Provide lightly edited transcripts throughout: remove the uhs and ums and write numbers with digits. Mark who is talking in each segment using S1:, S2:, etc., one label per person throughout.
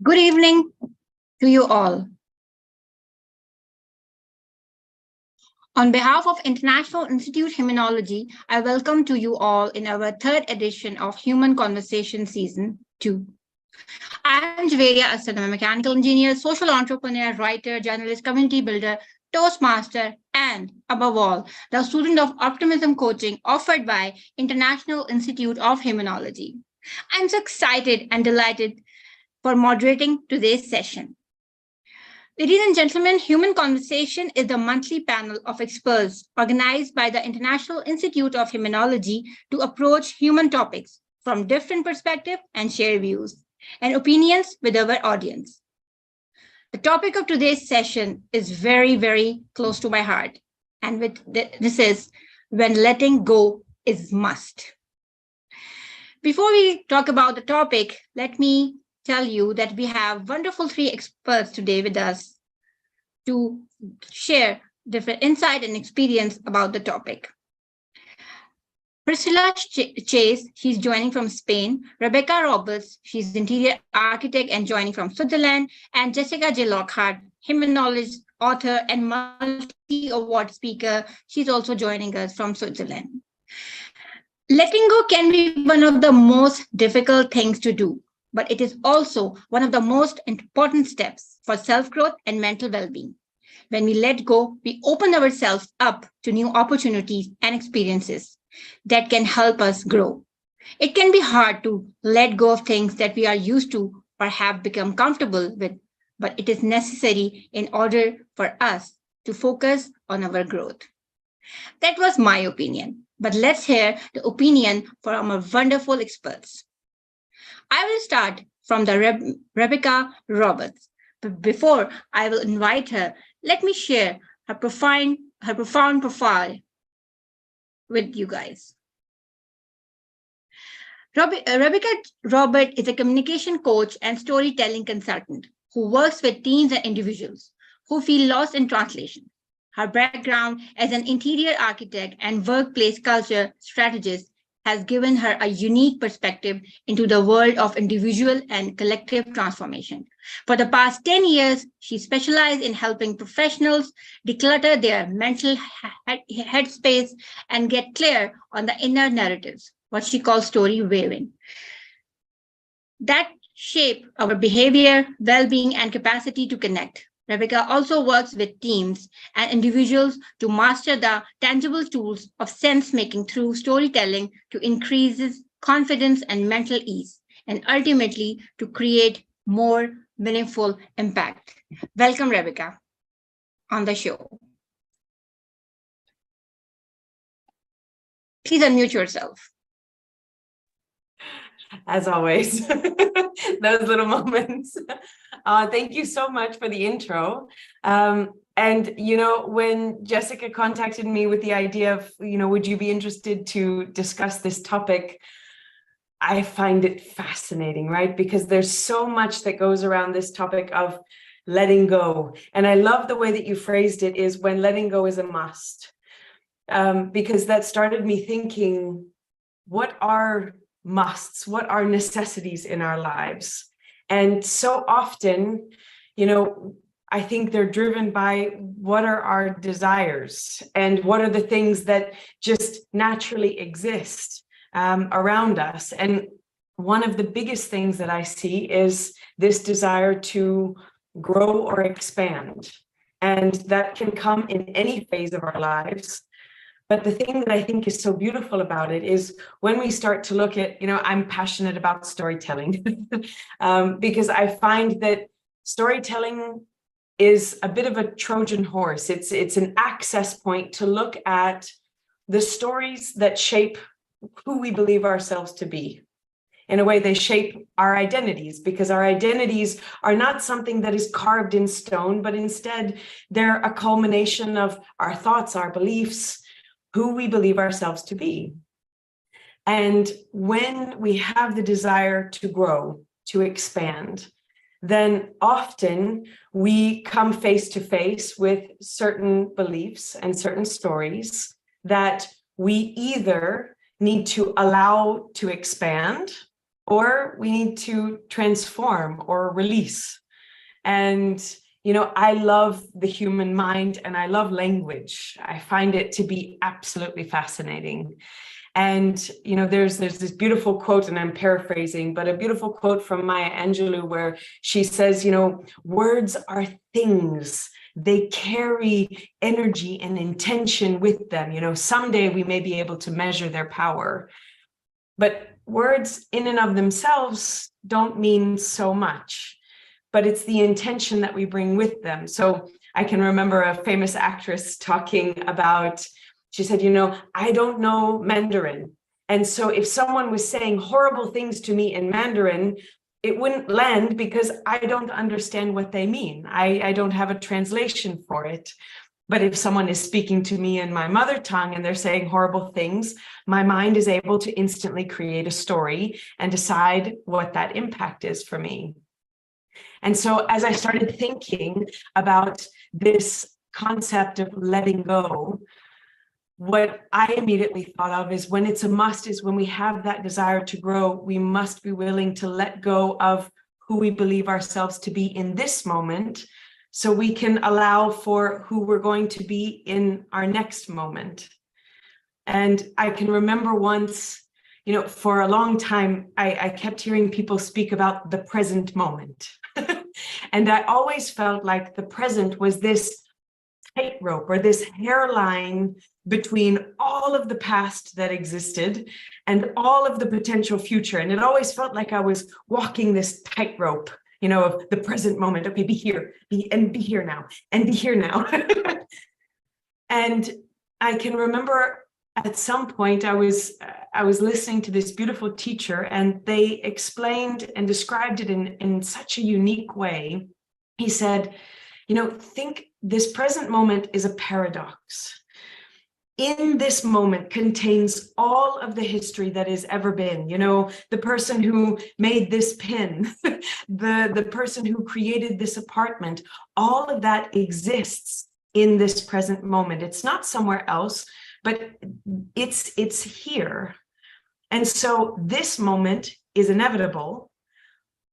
S1: Good evening to you all. On behalf of International Institute Humanology, I welcome to you all in our third edition of Human Conversation Season 2. I am Javeria Asad. I'm a mechanical engineer, social entrepreneur, writer, journalist, community builder, Toastmaster, and above all, the student of optimism coaching offered by International Institute of Humanology. I'm so excited and delighted for moderating today's session. Ladies and gentlemen, Human Conversation is the monthly panel of experts organized by the International Institute of Humanology to approach human topics from different perspectives and share views and opinions with our audience. The topic of today's session is very, very close to my heart, and this is when letting go is must. Before we talk about the topic, let me tell you that we have wonderful three experts today with us to share different insight and experience about the topic. Priscilla Chase, she's joining from Spain. Rebecca Roberts, she's interior architect and joining from Switzerland. And Jessica J. Lockhart, Humanologist, author, and multi-award speaker. She's also joining us from Switzerland. Letting go can be one of the most difficult things to do, but it is also one of the most important steps for self-growth and mental well-being. When we let go, we open ourselves up to new opportunities and experiences that can help us grow. It can be hard to let go of things that we are used to or have become comfortable with, but it is necessary in order for us to focus on our growth. That was my opinion, but let's hear the opinion from our wonderful experts. I will start from the Rebecca Roberts. But before I will invite her, let me share her profound profile with you guys. Rebecca Robert is a communication coach and storytelling consultant who works with teens and individuals who feel lost in translation. Her background as an interior architect and workplace culture strategist has given her a unique perspective into the world of individual and collective transformation. For the past 10 years, she specialized in helping professionals declutter their mental headspace and get clear on the inner narratives, what she calls story weaving, that shape our behavior, well-being, and capacity to connect. Rebecca also works with teams and individuals to master the tangible tools of sense-making through storytelling to increase confidence and mental ease, and ultimately to create more meaningful impact. Welcome, Rebecca, on the show. Please unmute yourself.
S2: As always, those little moments. Thank you so much for the intro. And, when Jessica contacted me with the idea of, would you be interested to discuss this topic? I find it fascinating, right? Because there's so much that goes around this topic of letting go. And I love the way that you phrased it is when letting go is a must. Because that started me thinking, what are musts, what are necessities in our lives? And so often, I think they're driven by what are our desires and what are the things that just naturally exist around us. And one of the biggest things that I see is this desire to grow or expand. And that can come in any phase of our lives. But the thing that I think is so beautiful about it is when we start to look at, I'm passionate about storytelling because I find that storytelling is a bit of a Trojan horse. It's an access point to look at the stories that shape who we believe ourselves to be. In a way, they shape our identities because our identities are not something that is carved in stone, but instead they're a culmination of our thoughts, our beliefs, who we believe ourselves to be. And when we have the desire to grow, to expand, then often we come face to face with certain beliefs and certain stories that we either need to allow to expand or we need to transform or release. And, you know, I love the human mind and I love language. I find it to be absolutely fascinating. And, you know, there's this beautiful quote, and I'm paraphrasing, but a beautiful quote from Maya Angelou where she says, you know, words are things. They carry energy and intention with them. You know, someday we may be able to measure their power, but words in and of themselves don't mean so much, but it's the intention that we bring with them. So I can remember a famous actress talking about, she said, you know, I don't know Mandarin. And so if someone was saying horrible things to me in Mandarin, it wouldn't land because I don't understand what they mean. I don't have a translation for it. But if someone is speaking to me in my mother tongue and they're saying horrible things, my mind is able to instantly create a story and decide what that impact is for me. And so as I started thinking about this concept of letting go, what I immediately thought of is when it's a must is when we have that desire to grow, we must be willing to let go of who we believe ourselves to be in this moment, so we can allow for who we're going to be in our next moment. And I can remember once, you know, for a long time, I kept hearing people speak about the present moment. And I always felt like the present was this tightrope or this hairline between all of the past that existed and all of the potential future. And it always felt like I was walking this tightrope, you know, of the present moment. Okay, be here, be here now, and be here now. And I can remember at some point I was listening to this beautiful teacher, and they explained and described it in such a unique way. He said, you know, think this present moment is a paradox. In this moment contains all of the history that has ever been, you know, the person who made this pin, the person who created this apartment, all of that exists in this present moment. It's not somewhere else, but it's here. And so this moment is inevitable,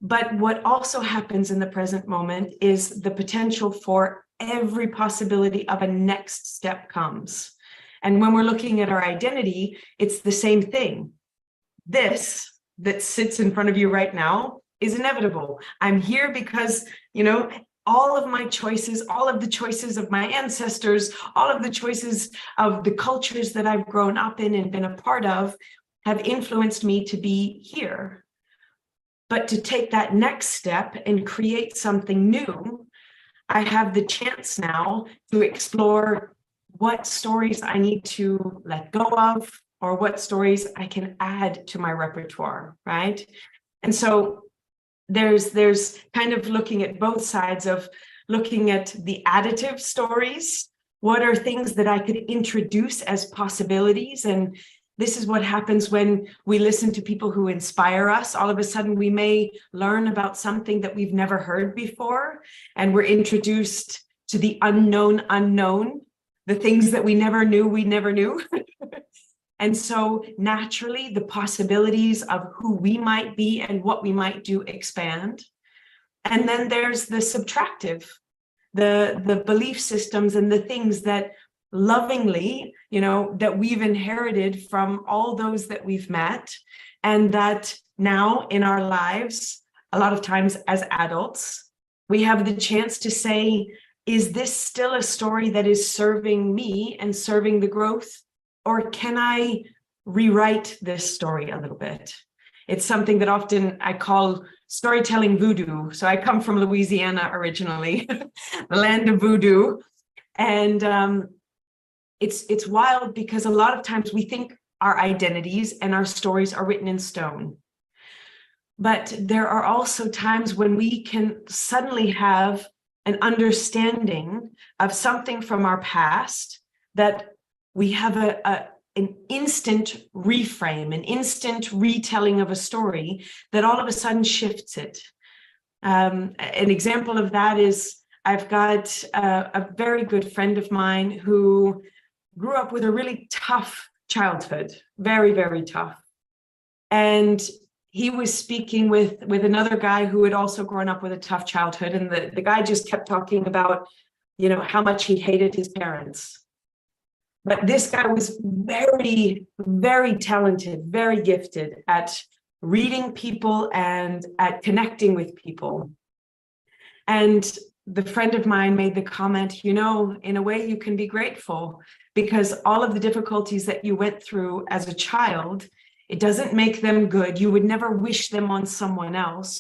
S2: but what also happens in the present moment is the potential for every possibility of a next step comes. And when we're looking at our identity, it's the same thing. This that sits in front of you right now is inevitable. I'm here because, you know, all of my choices, all of the choices of my ancestors, all of the choices of the cultures that I've grown up in and been a part of have influenced me to be here. But to take that next step and create something new, I have the chance now to explore what stories I need to let go of, or what stories I can add to my repertoire, right? And so there's kind of looking at both sides of looking at the additive stories. What are things that I could introduce as possibilities? And this is what happens when we listen to people who inspire us. All of a sudden, we may learn about something that we've never heard before, and we're introduced to the unknown, the things that we never knew. And so naturally, the possibilities of who we might be and what we might do expand. And then there's the subtractive, the belief systems and the things that lovingly, you know, that we've inherited from all those that we've met, and that now in our lives, a lot of times as adults, we have the chance to say, is this still a story that is serving me and serving the growth? Or can I rewrite this story a little bit? It's something that often I call storytelling voodoo. So I come from Louisiana originally, the land of voodoo. And it's wild because a lot of times we think our identities and our stories are written in stone. But there are also times when we can suddenly have an understanding of something from our past that we have an instant reframe, an instant retelling of a story that all of a sudden shifts it. An example of that is I've got a very good friend of mine who grew up with a really tough childhood, very, very tough. And he was speaking with another guy who had also grown up with a tough childhood, and the guy just kept talking about, you know, how much he hated his parents. But this guy was very, very talented, very gifted at reading people and at connecting with people. And the friend of mine made the comment, you know, in a way you can be grateful, because all of the difficulties that you went through as a child, it doesn't make them good. You would never wish them on someone else.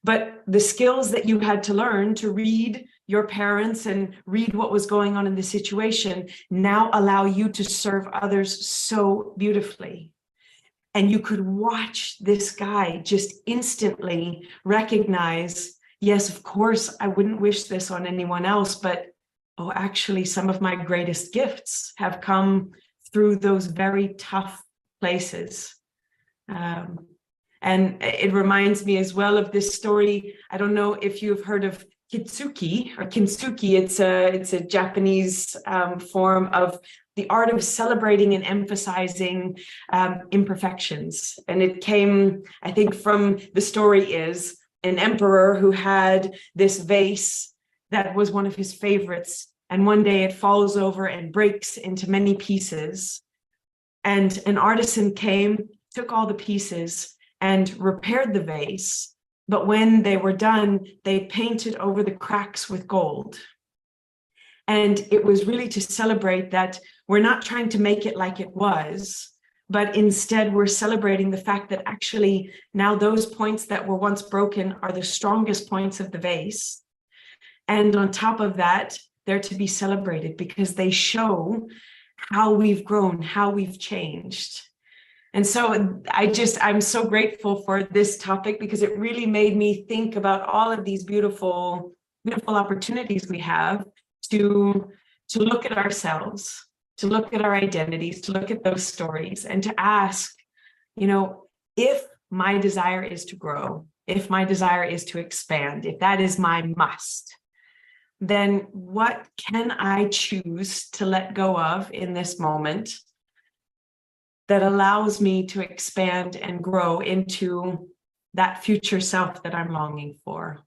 S2: But the skills that you had to learn to read your parents and read what was going on in the situation now allow you to serve others so beautifully. And you could watch this guy just instantly recognize, yes, of course, I wouldn't wish this on anyone else, but oh, actually, some of my greatest gifts have come through those very tough places. And it reminds me as well of this story. I don't know if you've heard of Kitsuki or Kintsugi. It's a Japanese form of the art of celebrating and emphasizing imperfections. And it came, I think, from the story is an emperor who had this vase that was one of his favorites. And one day it falls over and breaks into many pieces. And an artisan came, took all the pieces and repaired the vase. But when they were done, they painted over the cracks with gold. And it was really to celebrate that we're not trying to make it like it was, but instead we're celebrating the fact that actually now those points that were once broken are the strongest points of the vase. And on top of that, they're to be celebrated because they show how we've grown, how we've changed. And so I'm so grateful for this topic because it really made me think about all of these beautiful, beautiful opportunities we have to look at ourselves, to look at our identities, to look at those stories and to ask, you know, if my desire is to grow, if my desire is to expand, if that is my must, then what can I choose to let go of in this moment that allows me to expand and grow into that future self that I'm longing for?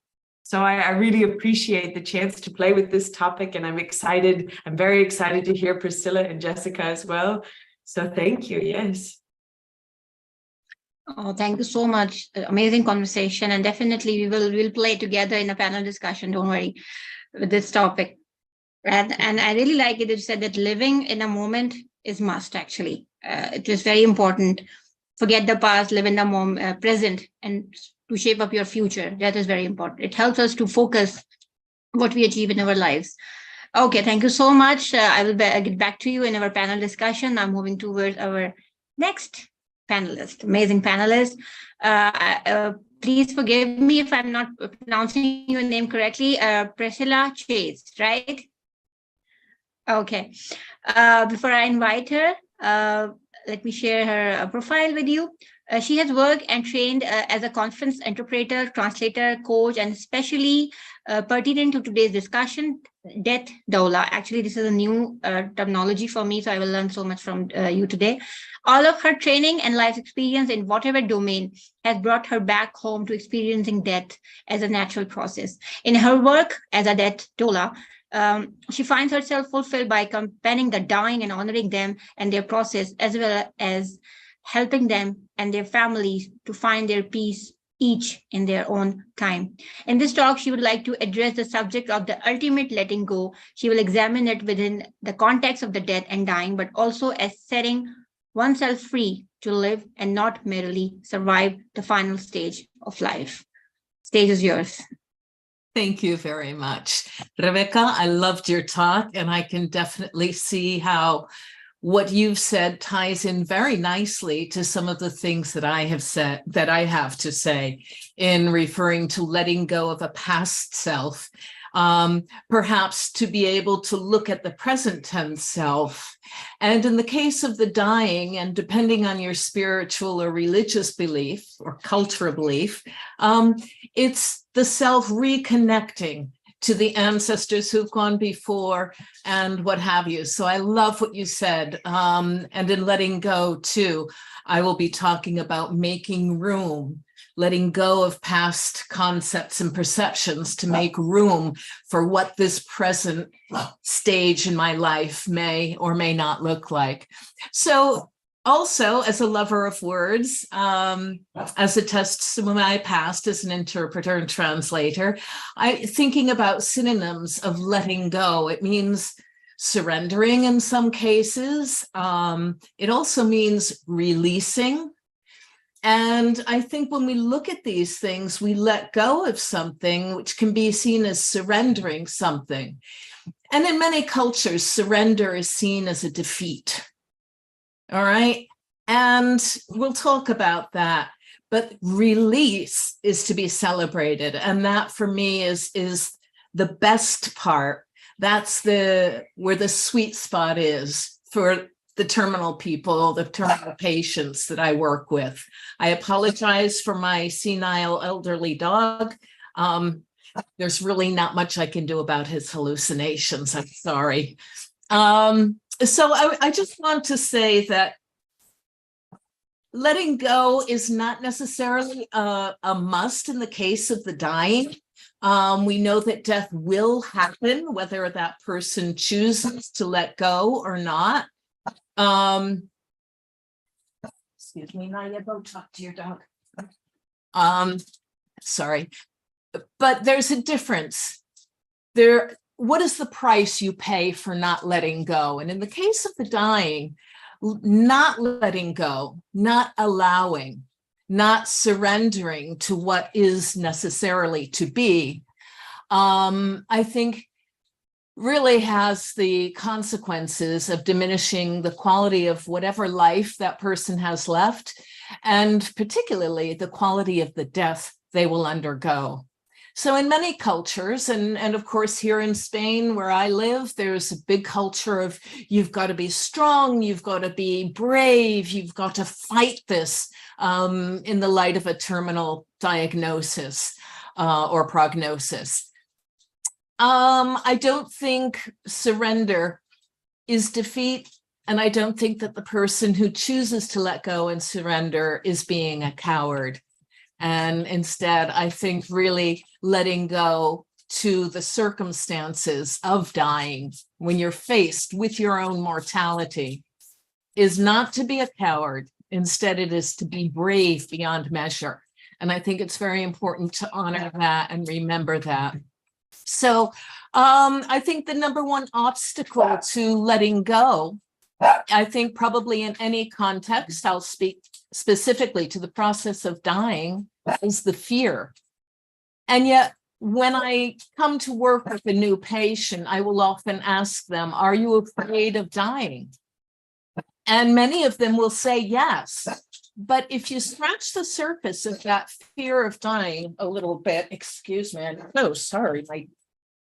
S2: So I really appreciate the chance to play with this topic, and I'm excited. I'm very excited to hear Priscilla and Jessica as well. So thank you. Yes.
S1: Oh, thank you so much. Amazing conversation, and definitely we'll play together in a panel discussion. Don't worry with this topic. And I really like it that you said that living in a moment is must. Actually, it is very important. Forget the past, live in the present, and to shape up your future. That is very important. It helps us to focus what we achieve in our lives. Okay, thank you so much. I will get back to you in our panel discussion. I'm moving towards our next panelist, amazing panelist. Please forgive me if I'm not pronouncing your name correctly. PRISCILLA Chase, right? Okay. Before I invite her, let me share her profile with you. She has worked and trained as a conference interpreter, translator, coach, and especially pertinent to today's discussion, death doula. Actually, this is a new terminology for me, so I will learn so much from you today. All of her training and life experience in whatever domain has brought her back home to experiencing death as a natural process. In her work as a death doula, she finds herself fulfilled by accompanying the dying and honoring them and their process, as well as helping them and their families to find their peace, each in their own time. In this talk, she would like to address the subject of the ultimate letting go. She will examine it within the context of the death and dying, but also as setting oneself free to live and not merely survive the final stage of life. Stage is yours.
S3: Thank you very much. Rebecca, I loved your talk, and I can definitely see how what you've said ties in very nicely to some of the things that I have said, that I have to say in referring to letting go of a past self, perhaps to be able to look at the present tense self. And in the case of the dying, and depending on your spiritual or religious belief or cultural belief, it's the self reconnecting to the ancestors who've gone before and what have you. So I love what you said. And in letting go too, I will be talking about making room, letting go of past concepts and perceptions to make room for what this present stage in my life may or may not look like. So also, as a lover of words, as attests to my past as an interpreter and translator, thinking about synonyms of letting go. It means surrendering in some cases. It also means releasing. And I think when we look at these things, we let go of something which can be seen as surrendering something. And in many cultures, surrender is seen as a defeat. All right. And we'll talk about that. But release is to be celebrated. And that for me is the best part. That's where the sweet spot is for the terminal people, the terminal patients that I work with. I apologize for my senile elderly dog. There's really not much I can do about his hallucinations. I'm sorry. So I just want to say that letting go is not necessarily a must in the case of the dying. We know that death will happen, whether that person chooses to let go or not. Excuse me, Naya, go talk to your dog. Sorry, but there's a difference. What is the price you pay for not letting go? And in the case of the dying, not letting go, not allowing, not surrendering to what is necessarily to be, I think really has the consequences of diminishing the quality of whatever life that person has left, and particularly the quality of the death they will undergo. So in many cultures, and of course here in Spain where I live, there's a big culture of you've got to be strong, you've got to be brave, you've got to fight this in the light of a terminal diagnosis or prognosis. I don't think surrender is defeat, and I don't think that the person who chooses to let go and surrender is being a coward. And instead, I think really letting go to the circumstances of dying when you're faced with your own mortality is not to be a coward. Instead, it is to be brave beyond measure. And I think it's very important to honor that and remember that. So I think the number one obstacle to letting go, I think probably in any context, I'll speak specifically to the process of dying, is the fear. And yet, when I come to work with a new patient, I will often ask them, are you afraid of dying? And many of them will say yes. But if you scratch the surface of that fear of dying a little bit, excuse me, I'm so sorry, my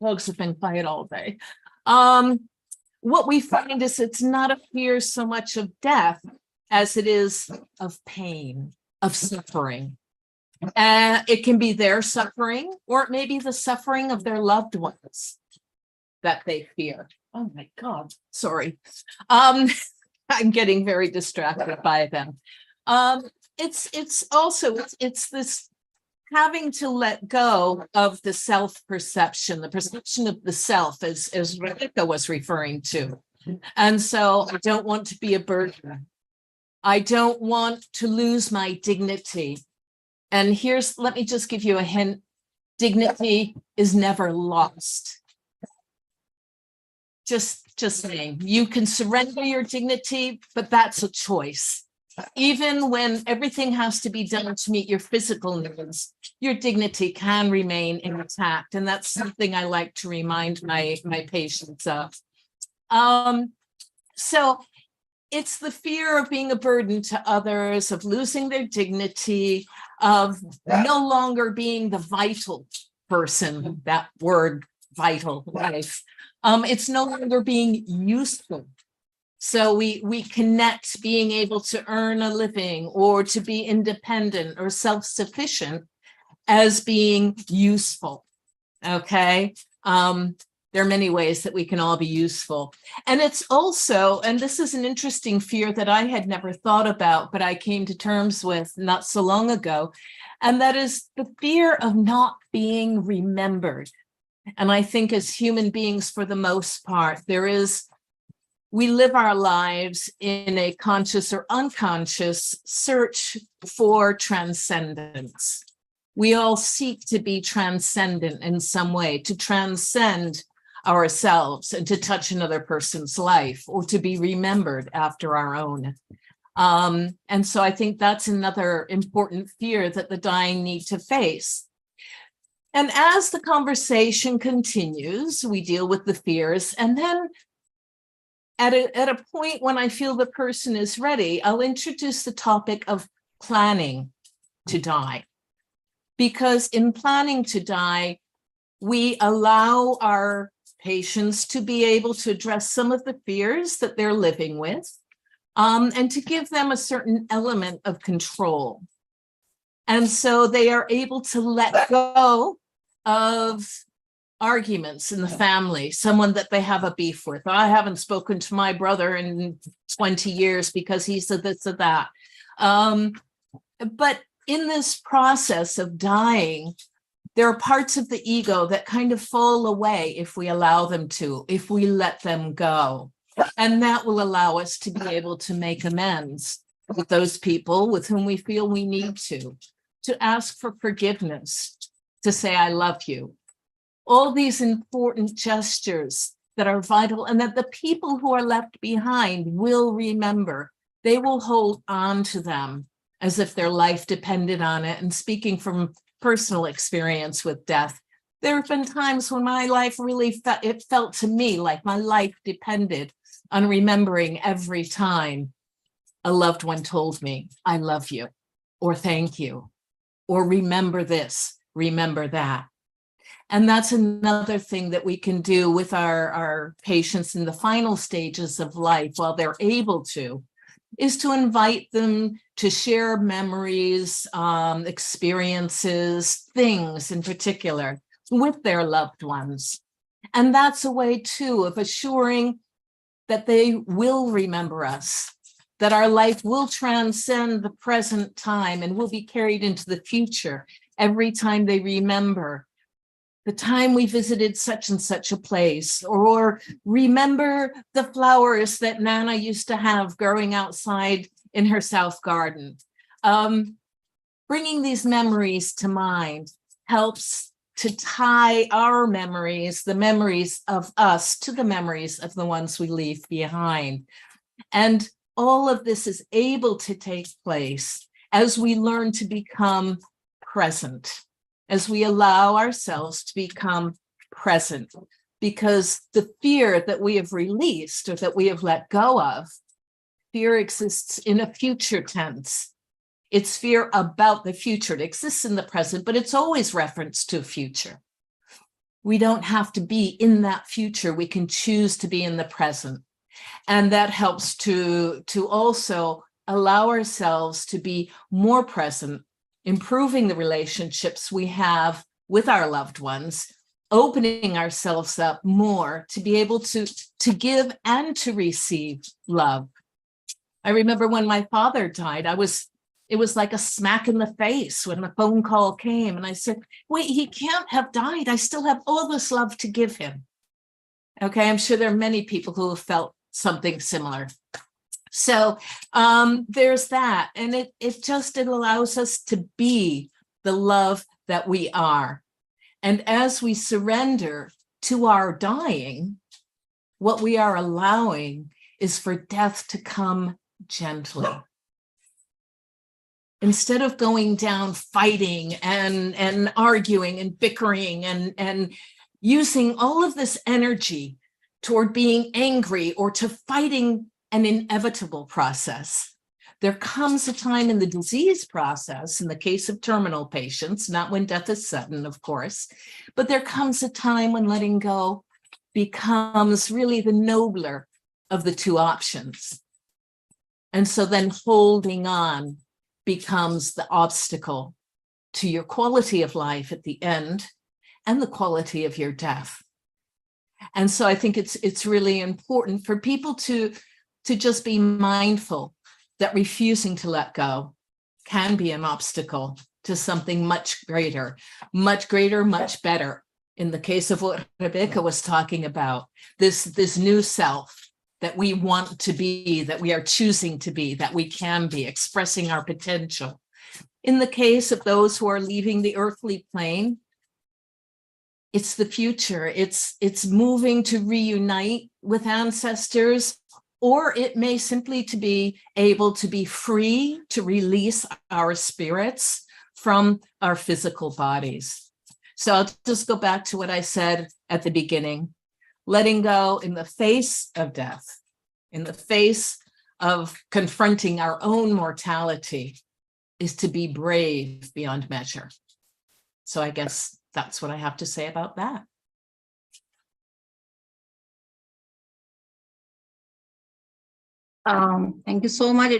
S3: dogs have been quiet all day. What we find is it's not a fear so much of death as it is of pain, of suffering. It can be their suffering, or it may be the suffering of their loved ones that they fear. Oh my God, sorry. I'm getting very distracted by them. It's this having to let go of the self-perception, the perception of the self, as Rebecca was referring to. And so I don't want to be a burden. I don't want to lose my dignity. And let me just give you a hint. Dignity is never lost. Just saying, you can surrender your dignity, but that's a choice. Even when everything has to be done to meet your physical needs, your dignity can remain intact. And that's something I like to remind my patients of. So it's the fear of being a burden to others, of losing their dignity, of no longer being the vital person, that word vital life. It's no longer being useful. So we connect being able to earn a living or to be independent or self-sufficient as being useful, okay? There are many ways that we can all be useful. And it's also, and this is an interesting fear that I had never thought about, but I came to terms with not so long ago, and that is the fear of not being remembered. And I think as human beings, for the most part, we live our lives in a conscious or unconscious search for transcendence. We all seek to be transcendent in some way, to transcend ourselves and to touch another person's life or to be remembered after our own. And so I think that's another important fear that the dying need to face. And as the conversation continues, we deal with the fears, and then at a point when I feel the person is ready, I'll introduce the topic of planning to die. Because in planning to die, we allow our patients to be able to address some of the fears that they're living with, and to give them a certain element of control. And so they are able to let go of arguments in the family, someone that they have a beef with. I haven't spoken to my brother in 20 years because he said this or that. But in this process of dying, there are parts of the ego that kind of fall away if we allow them to, if we let them go. And that will allow us to be able to make amends with those people with whom we feel we need to ask for forgiveness, to say, I love you. All these important gestures that are vital and that the people who are left behind will remember. They will hold on to them as if their life depended on it. And speaking from personal experience with death, there have been times when my life really felt to me like my life depended on remembering every time a loved one told me, I love you, or thank you, or remember this, remember that. And that's another thing that we can do with our patients in the final stages of life while they're able to, is to invite them to share memories, experiences, things in particular with their loved ones. And that's a way too of assuring that they will remember us, that our life will transcend the present time and will be carried into the future every time they remember the time we visited such and such a place, or remember the flowers that Nana used to have growing outside in her south garden. Bringing these memories to mind helps to tie our memories, the memories of us, to the memories of the ones we leave behind. And all of this is able to take place as we learn to become present, as we allow ourselves to become present, because the fear that we have released or that we have let go of, fear exists in a future tense. It's fear about the future. It exists in the present, but it's always reference to a future. We don't have to be in that future. We can choose to be in the present. And that helps to also allow ourselves to be more present, improving the relationships we have with our loved ones, opening ourselves up more to be able to give and to receive love. I remember when my father died, it was like a smack in the face when the phone call came, and I said, wait, he can't have died. I still have all this love to give him. Okay, I'm sure there are many people who have felt something similar. So there's that. And it allows us to be the love that we are. And as we surrender to our dying, what we are allowing is for death to come gently. Instead of going down fighting and arguing and bickering and using all of this energy toward being angry or to fighting an inevitable process. There comes a time in the disease process, in the case of terminal patients, not when death is sudden, of course, but there comes a time when letting go becomes really the nobler of the two options. And so then holding on becomes the obstacle to your quality of life at the end and the quality of your death. And so I think it's really important for people to just be mindful that refusing to let go can be an obstacle to something much greater, much better. In the case of what Rebecca was talking about, this new self that we want to be, that we are choosing to be, that we can be, expressing our potential. In the case of those who are leaving the earthly plane, it's the future. It's moving to reunite with ancestors, or it may simply to be able to be free to release our spirits from our physical bodies. So I'll just go back to what I said at the beginning. Letting go in the face of death, in the face of confronting our own mortality, is to be brave beyond measure. So I guess that's what I have to say about that.
S1: Thank you so much.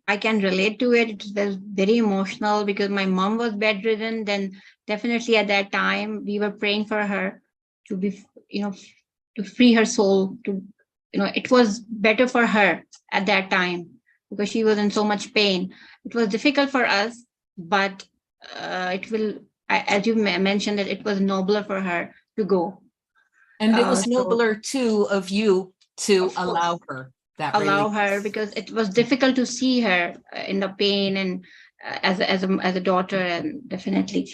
S1: I can relate to it. It was very emotional because my mom was bedridden. Then definitely at that time, we were praying for her to be, to free her soul, to, it was better for her at that time because she was in so much pain. It was difficult for us, but as you mentioned, that it was nobler for her to go.
S3: And it was nobler too of you to allow her that
S1: her, because it was difficult to see her in the pain and as a daughter, and definitely.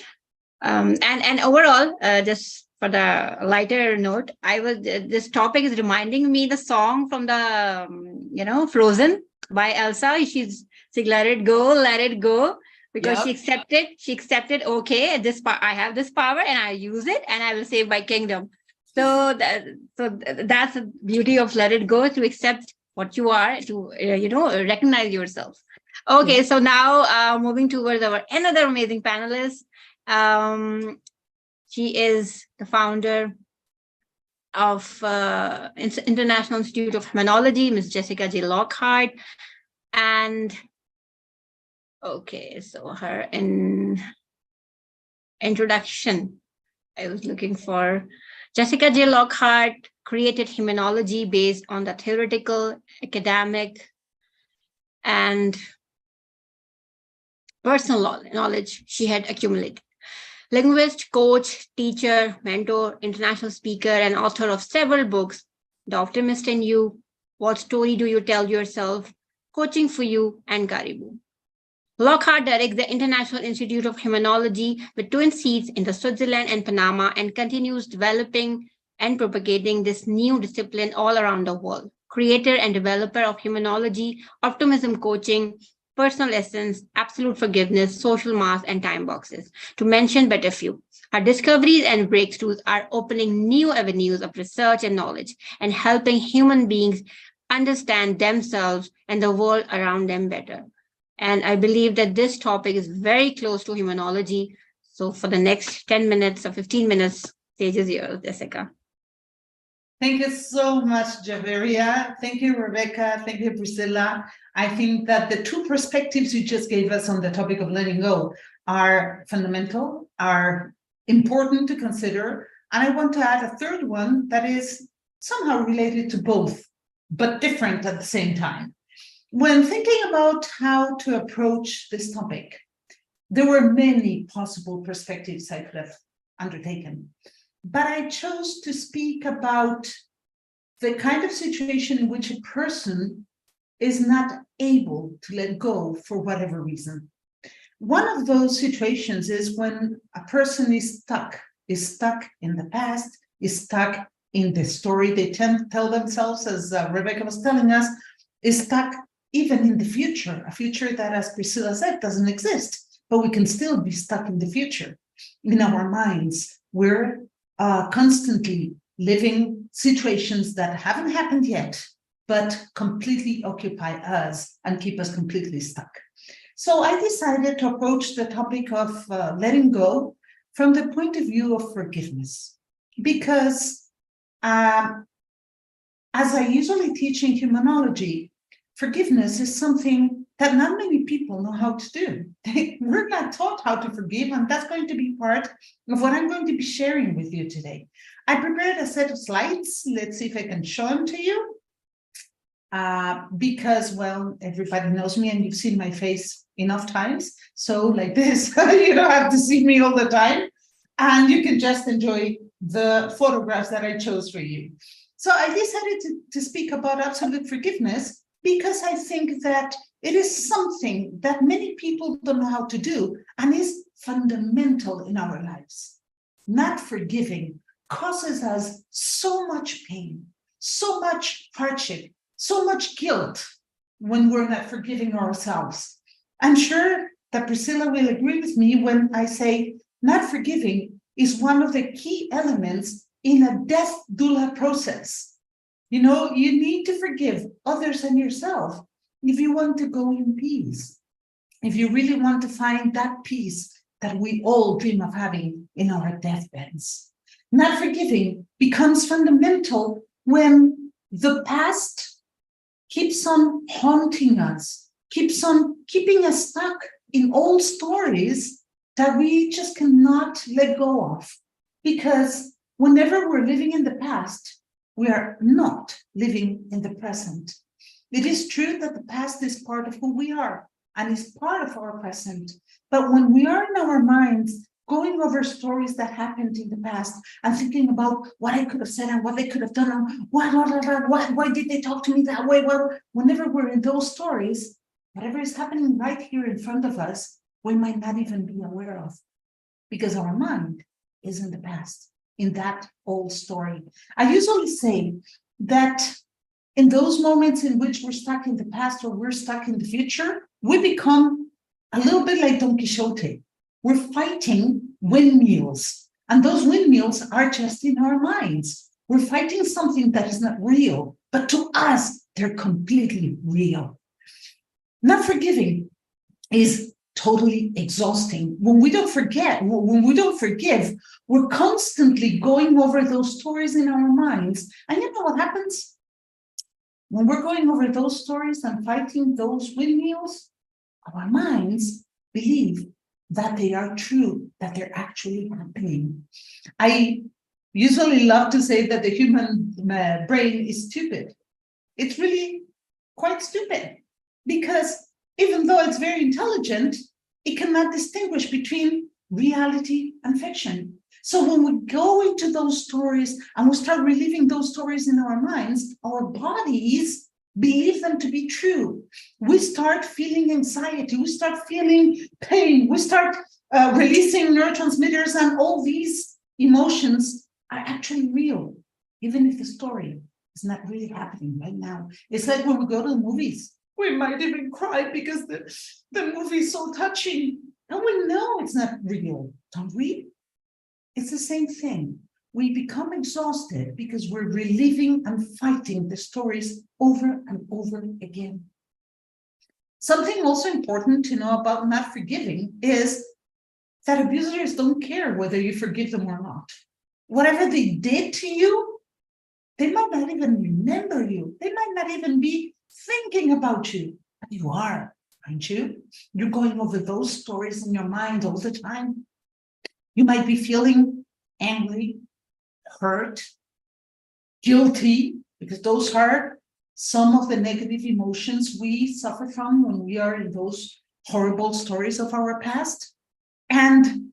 S1: And overall, just for the lighter note, this topic is reminding me the song from the Frozen by Elsa. She's saying, let it go, because she accepted, okay, I have this power and I use it and I will save my kingdom. So that's the beauty of let it go, to accept what you are, to recognize yourself. Okay, so now moving towards our another amazing panelist. She is the founder of International Institute of Humanology, Ms. Jessica J. Lockhart. And okay, so her introduction I was looking for. Jessica J. Lockhart created Humanology based on the theoretical, academic, and personal knowledge she had accumulated. Linguist, coach, teacher, mentor, international speaker, and author of several books, The Optimist in You, What Story Do You Tell Yourself, Coaching for You, and Caribou. Lockhart directs the International Institute of Humanology with twin seats in the Switzerland and Panama, and continues developing and propagating this new discipline all around the world. Creator and developer of Humanology, optimism coaching, personal essence, absolute forgiveness, social mass, and time boxes, to mention but a few. Her discoveries and breakthroughs are opening new avenues of research and knowledge, and helping human beings understand themselves and the world around them better. And I believe that this topic is very close to Humanology. So for the next 10 minutes or 15 minutes, stage is yours, Jessica.
S4: Thank you so much, Javeria. Thank you, Rebecca. Thank you, Priscilla. I think that the two perspectives you just gave us on the topic of letting go are fundamental, are important to consider. And I want to add a third one that is somehow related to both, but different at the same time. When thinking about how to approach this topic, there were many possible perspectives I could have undertaken. But I chose to speak about the kind of situation in which a person is not able to let go for whatever reason. One of those situations is when a person is stuck in the past, is stuck in the story they tell themselves, as Rebecca was telling us, is stuck even in the future, a future that, as Priscilla said, doesn't exist, but we can still be stuck in the future. In our minds, we're constantly living situations that haven't happened yet, but completely occupy us and keep us completely stuck. So I decided to approach the topic of letting go from the point of view of forgiveness, because as I usually teach in Humanology, forgiveness is something that not many people know how to do. We're not taught how to forgive, and that's going to be part of what I'm going to be sharing with you today. I prepared a set of slides. Let's see if I can show them to you. Because, well, everybody knows me and you've seen my face enough times. So like this, you don't have to see me all the time. And you can just enjoy the photographs that I chose for you. So I decided to speak about absolute forgiveness because I think that it is something that many people don't know how to do and is fundamental in our lives. Not forgiving causes us so much pain, so much hardship, so much guilt when we're not forgiving ourselves. I'm sure that Priscilla will agree with me when I say not forgiving is one of the key elements in a death doula process. You know, you need to forgive others and yourself if you want to go in peace, if you really want to find that peace that we all dream of having in our deathbeds. Not forgiving becomes fundamental when the past keeps on haunting us, keeps on keeping us stuck in old stories that we just cannot let go of. Because whenever we're living in the past, we are not living in the present. It is true that the past is part of who we are and is part of our present. But when we are in our minds, going over stories that happened in the past and thinking about what I could have said and what they could have done, and why did they talk to me that way? Well, whenever we're in those stories, whatever is happening right here in front of us, we might not even be aware of, because our mind is in the past, in that old story. I usually say that in those moments in which we're stuck in the past or we're stuck in the future, we become a little bit like Don Quixote. We're fighting windmills, and those windmills are just in our minds. We're fighting something that is not real, but to us, they're completely real. Not forgiving is totally exhausting. When we don't forgive, we're constantly going over those stories in our minds. And you know what happens? When we're going over those stories and fighting those windmills, our minds believe that they are true, that they're actually happening. I usually love to say that the human brain is stupid. It's really quite stupid, because even though it's very intelligent, it cannot distinguish between reality and fiction. So when we go into those stories and we start reliving those stories in our minds, our bodies believe them to be true. We start feeling anxiety, we start feeling pain, we start releasing neurotransmitters, and all these emotions are actually real, even if the story is not really happening right now. It's like when we go to the movies, we might even cry because the movie is so touching, and we know it's not real, don't we? It's the same thing. We become exhausted because we're reliving and fighting the stories over and over again. Something also important to know about not forgiving is that abusers don't care whether you forgive them or not. Whatever they did to you, they might not even remember you. They might not even be thinking about you, but you are, aren't you? You're going over those stories in your mind all the time. You might be feeling angry, hurt, guilty, because those are some of the negative emotions we suffer from when we are in those horrible stories of our past. And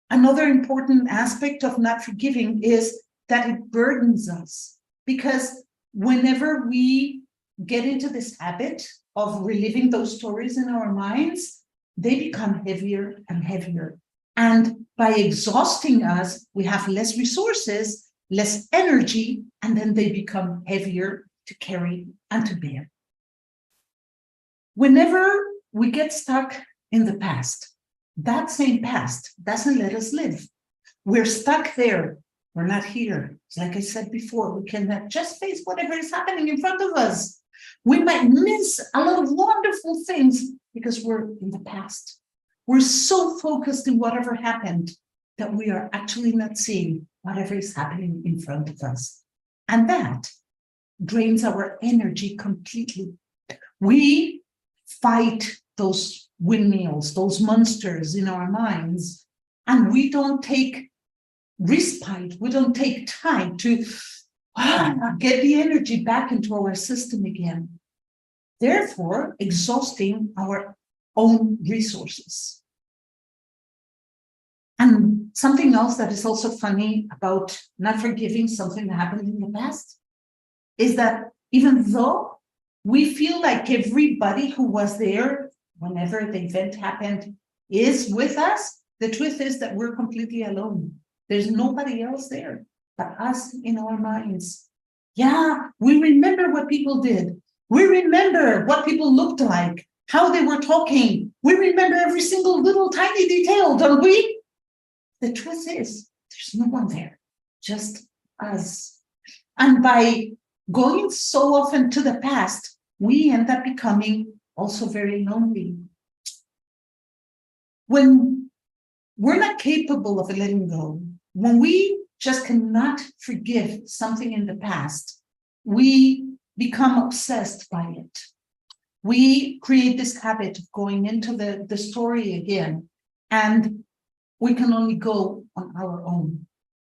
S4: another important aspect of not forgiving is that it burdens us, because whenever we get into this habit of reliving those stories in our minds, they become heavier and heavier. And by exhausting us, we have less resources, less energy, and then they become heavier to carry and to bear. Whenever we get stuck in the past, that same past doesn't let us live. We're stuck there. We're not here. Like I said before, we cannot just face whatever is happening in front of us. We might miss a lot of wonderful things because we're in the past. We're so focused in whatever happened that we are actually not seeing whatever is happening in front of us. And that drains our energy completely. We fight those windmills, those monsters in our minds, and we don't take respite, we don't take time to get the energy back into our system again, therefore exhausting our own resources. And something else that is also funny about not forgiving something that happened in the past is that even though we feel like everybody who was there whenever the event happened is with us, the truth is that we're completely alone. There's nobody else there but us in our minds. Yeah, we remember what people did. We remember what people looked like, how they were talking. We remember every single little tiny detail, don't we? The truth is, there's no one there, just us. And by going so often to the past, we end up becoming also very lonely. When we're not capable of letting go, when we just cannot forgive something in the past, we become obsessed by it. We create this habit of going into the story again, and we can only go on our own.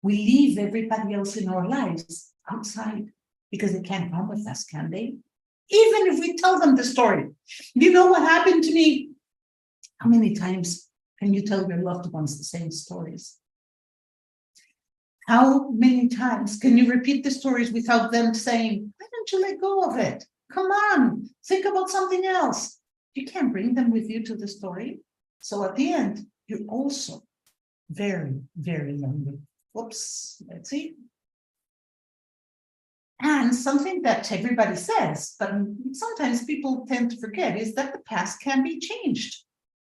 S4: We leave everybody else in our lives outside because they can't come with us, can they? Even if we tell them the story. You know what happened to me? How many times can you tell your loved ones the same stories? How many times can you repeat the stories without them saying, why don't you let go of it? Come on, think about something else. You can't bring them with you to the story. So at the end, you're also very, very lonely. Whoops, let's see. And something that everybody says, but sometimes people tend to forget, is that the past can be changed.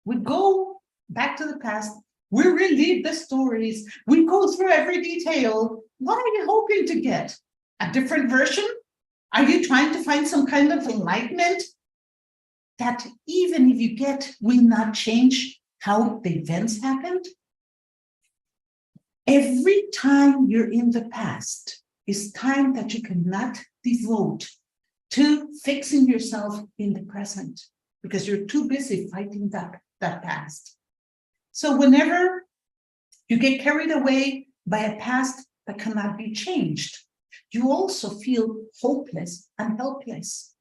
S4: We go back to the past, we relive the stories, we go through every detail. What are you hoping to get? A different version? Are you trying to find some kind of enlightenment that even if you get will not change how the events happened? Every time you're in the past is time that you cannot devote to fixing yourself in the present because you're too busy fighting that past. So whenever you get carried away by a past that cannot be changed, you also feel hopeless and helpless.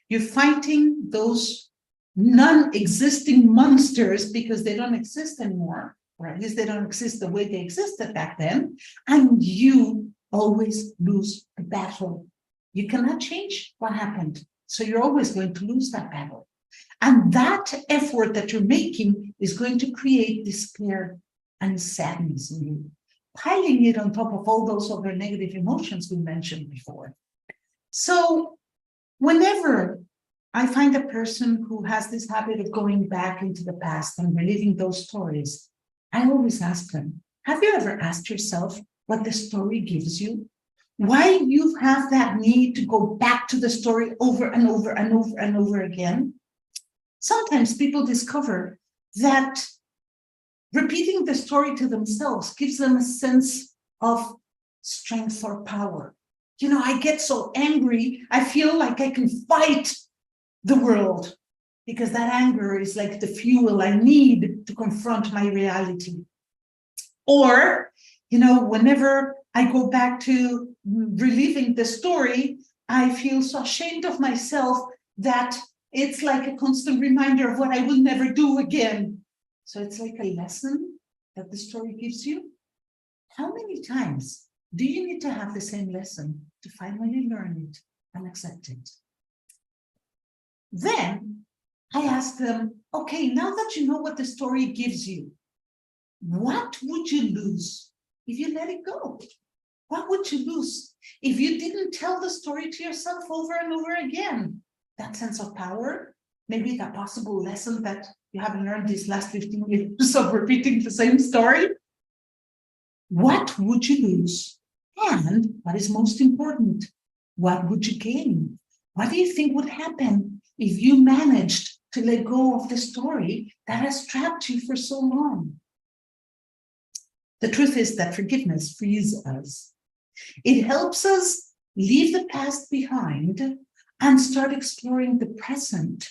S4: You're fighting those non-existing monsters because they don't exist anymore, or at least they don't exist the way they existed back then, and you always lose the battle. You cannot change what happened, so you're always going to lose that battle. And that effort that you're making is going to create despair and sadness in you, piling it on top of all those other negative emotions we mentioned before. So whenever I find a person who has this habit of going back into the past and reliving those stories, I always ask them, have you ever asked yourself what the story gives you? Why you have that need to go back to the story over and over and over and over again? Sometimes people discover that repeating the story to themselves gives them a sense of strength or power. You know, I get so angry, I feel like I can fight the world because that anger is like the fuel I need to confront my reality. Or, you know, whenever I go back to reliving the story, I feel so ashamed of myself that it's like a constant reminder of what I will never do again. So it's like a lesson that the story gives you. How many times do you need to have the same lesson to finally learn it and accept it? Then I ask them, okay, now that you know what the story gives you, what would you lose if you let it go? What would you lose if you didn't tell the story to yourself over and over again? That sense of power, maybe that possible lesson that you haven't learned these last 15 years of repeating the same story. What would you lose? And what is most important, what would you gain? What do you think would happen if you managed to let go of the story that has trapped you for so long? The truth is that forgiveness frees us. It helps us leave the past behind and start exploring the present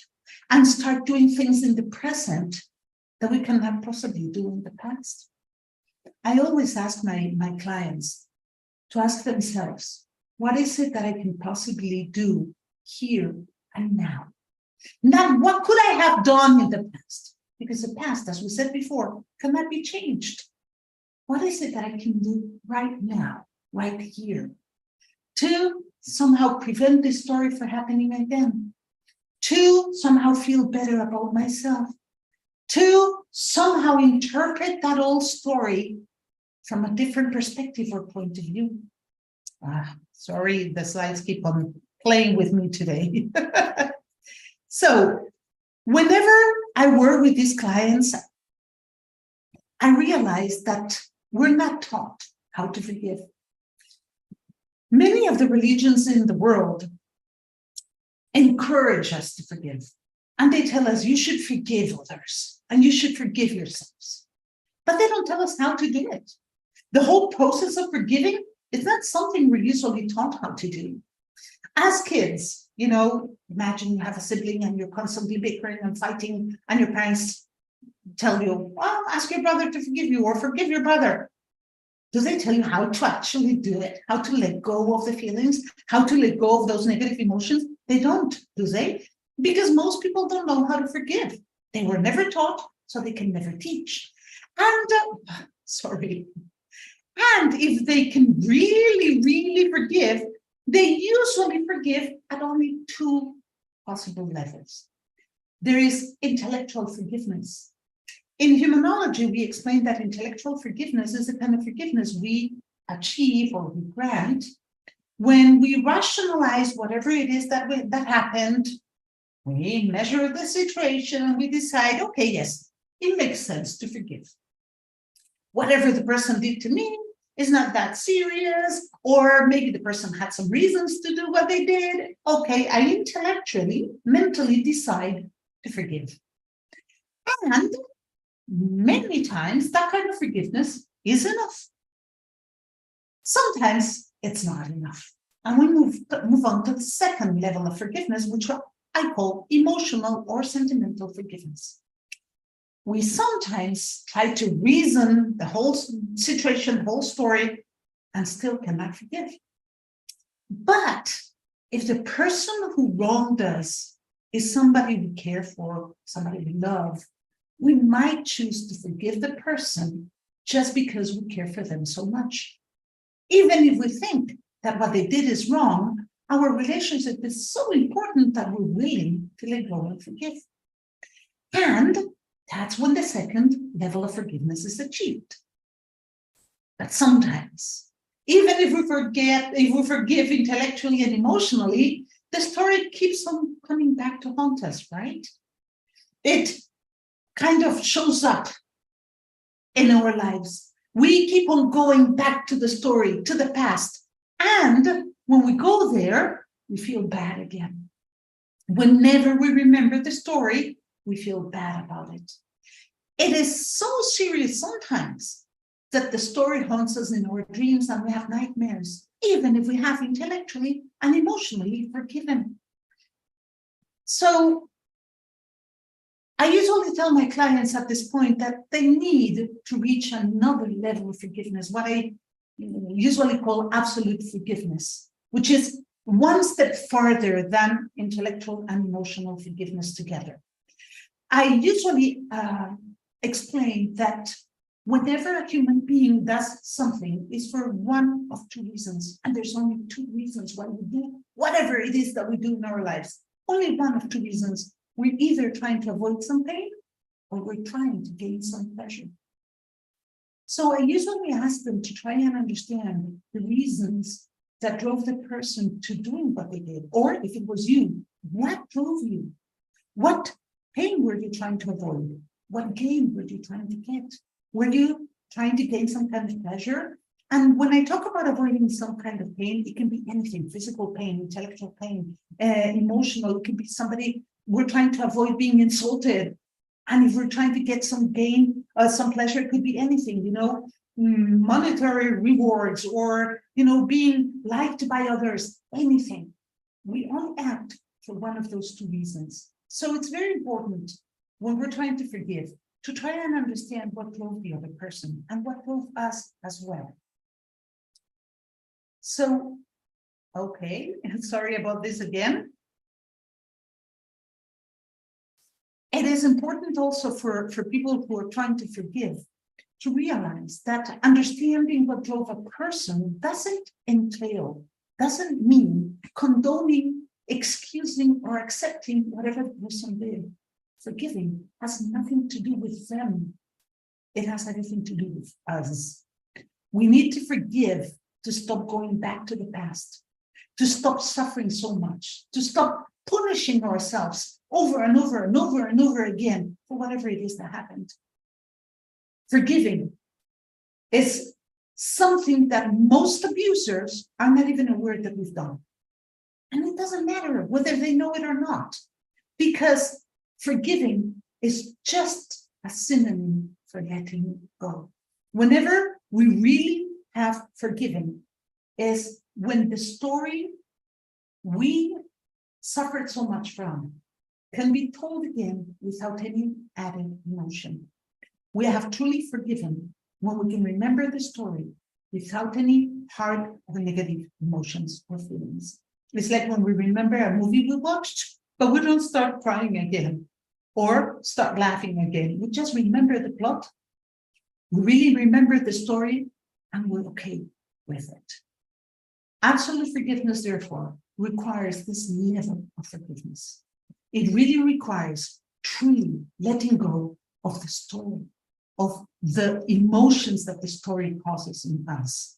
S4: and start doing things in the present that we cannot possibly do in the past. I always ask my clients to ask themselves, what is it that I can possibly do here and now? Not what could I have done in the past? Because the past, as we said before, cannot be changed. What is it that I can do right now, right here, to somehow prevent this story from happening again? To somehow feel better about myself? To somehow interpret that old story from a different perspective or point of view? Sorry, the slides keep on playing with me today. So whenever I work with these clients, I realize that we're not taught how to forgive. Many of the religions in the world encourage us to forgive. And they tell us you should forgive others and you should forgive yourselves. But they don't tell us how to do it. The whole process of forgiving is not something we're usually taught how to do. As kids, you know, imagine you have a sibling and you're constantly bickering and fighting, and your parents tell you, well, ask your brother to forgive you or forgive your brother. Do they tell you how to actually do it? How to let go of the feelings? How to let go of those negative emotions? They don't, do they? Because most people don't know how to forgive. They were never taught, so they can never teach. And, And if they can really, really forgive, they usually forgive at only two possible levels. There is intellectual forgiveness. In humanology, we explain that intellectual forgiveness is the kind of forgiveness we achieve or we grant when we rationalize whatever it is that happened. We measure the situation and we decide, okay, yes, it makes sense to forgive. Whatever the person did to me is not that serious, or maybe the person had some reasons to do what they did. Okay, I intellectually, mentally decide to forgive. And many times that kind of forgiveness is enough. Sometimes it's not enough. And we move on to the second level of forgiveness, which I call emotional or sentimental forgiveness. We sometimes try to reason the whole situation, whole story, and still cannot forgive. But if the person who wronged us is somebody we care for, somebody we love, we might choose to forgive the person just because we care for them so much. Even if we think that what they did is wrong, our relationship is so important that we're willing to let go and forgive. And that's when the second level of forgiveness is achieved. But sometimes, even if we forgive intellectually and emotionally, the story keeps on coming back to haunt us, right? It kind of shows up in our lives. We keep on going back to the story, to the past. And when we go there, we feel bad again. Whenever we remember the story, we feel bad about it. It is so serious sometimes that the story haunts us in our dreams and we have nightmares, even if we have intellectually and emotionally forgiven. So I usually tell my clients at this point that they need to reach another level of forgiveness, what I usually call absolute forgiveness, which is one step farther than intellectual and emotional forgiveness together. I usually explain that whenever a human being does something, it's for one of two reasons, and there's only two reasons why we do whatever it is that we do in our lives. Only one of two reasons. We're either trying to avoid some pain or we're trying to gain some pleasure. So I usually ask them to try and understand the reasons that drove the person to doing what they did. Or if it was you, what drove you? What pain were you trying to avoid? What gain were you trying to get? Were you trying to gain some kind of pleasure? And when I talk about avoiding some kind of pain, it can be anything: physical pain, intellectual pain, emotional. It could be somebody, we're trying to avoid being insulted. And if we're trying to get some gain, some pleasure, it could be anything, monetary rewards or, being liked by others, anything. We only act for one of those two reasons. So it's very important when we're trying to forgive, to try and understand what drove the other person and what drove us as well. So, okay, sorry about this again. It is important also for people who are trying to forgive to realize that understanding what drove a person doesn't mean condoning, excusing, or accepting whatever the person did. Forgiving has nothing to do with them. It has everything to do with us. We need to forgive to stop going back to the past, to stop suffering so much, to stop punishing ourselves over and over and over and over again for whatever it is that happened. Forgiving is something that most abusers are not even aware that we've done. And it doesn't matter whether they know it or not, because forgiving is just a synonym for letting go. Whenever we really have forgiven is when the story we suffered so much from can be told again without any added emotion. We have truly forgiven when we can remember the story without any hard or negative emotions or feelings. It's like when we remember a movie we watched, but we don't start crying again or start laughing again. We just remember the plot, we really remember the story, and we're okay with it. Absolute forgiveness, therefore, requires this level of forgiveness. It really requires truly letting go of the story, of the emotions that the story causes in us.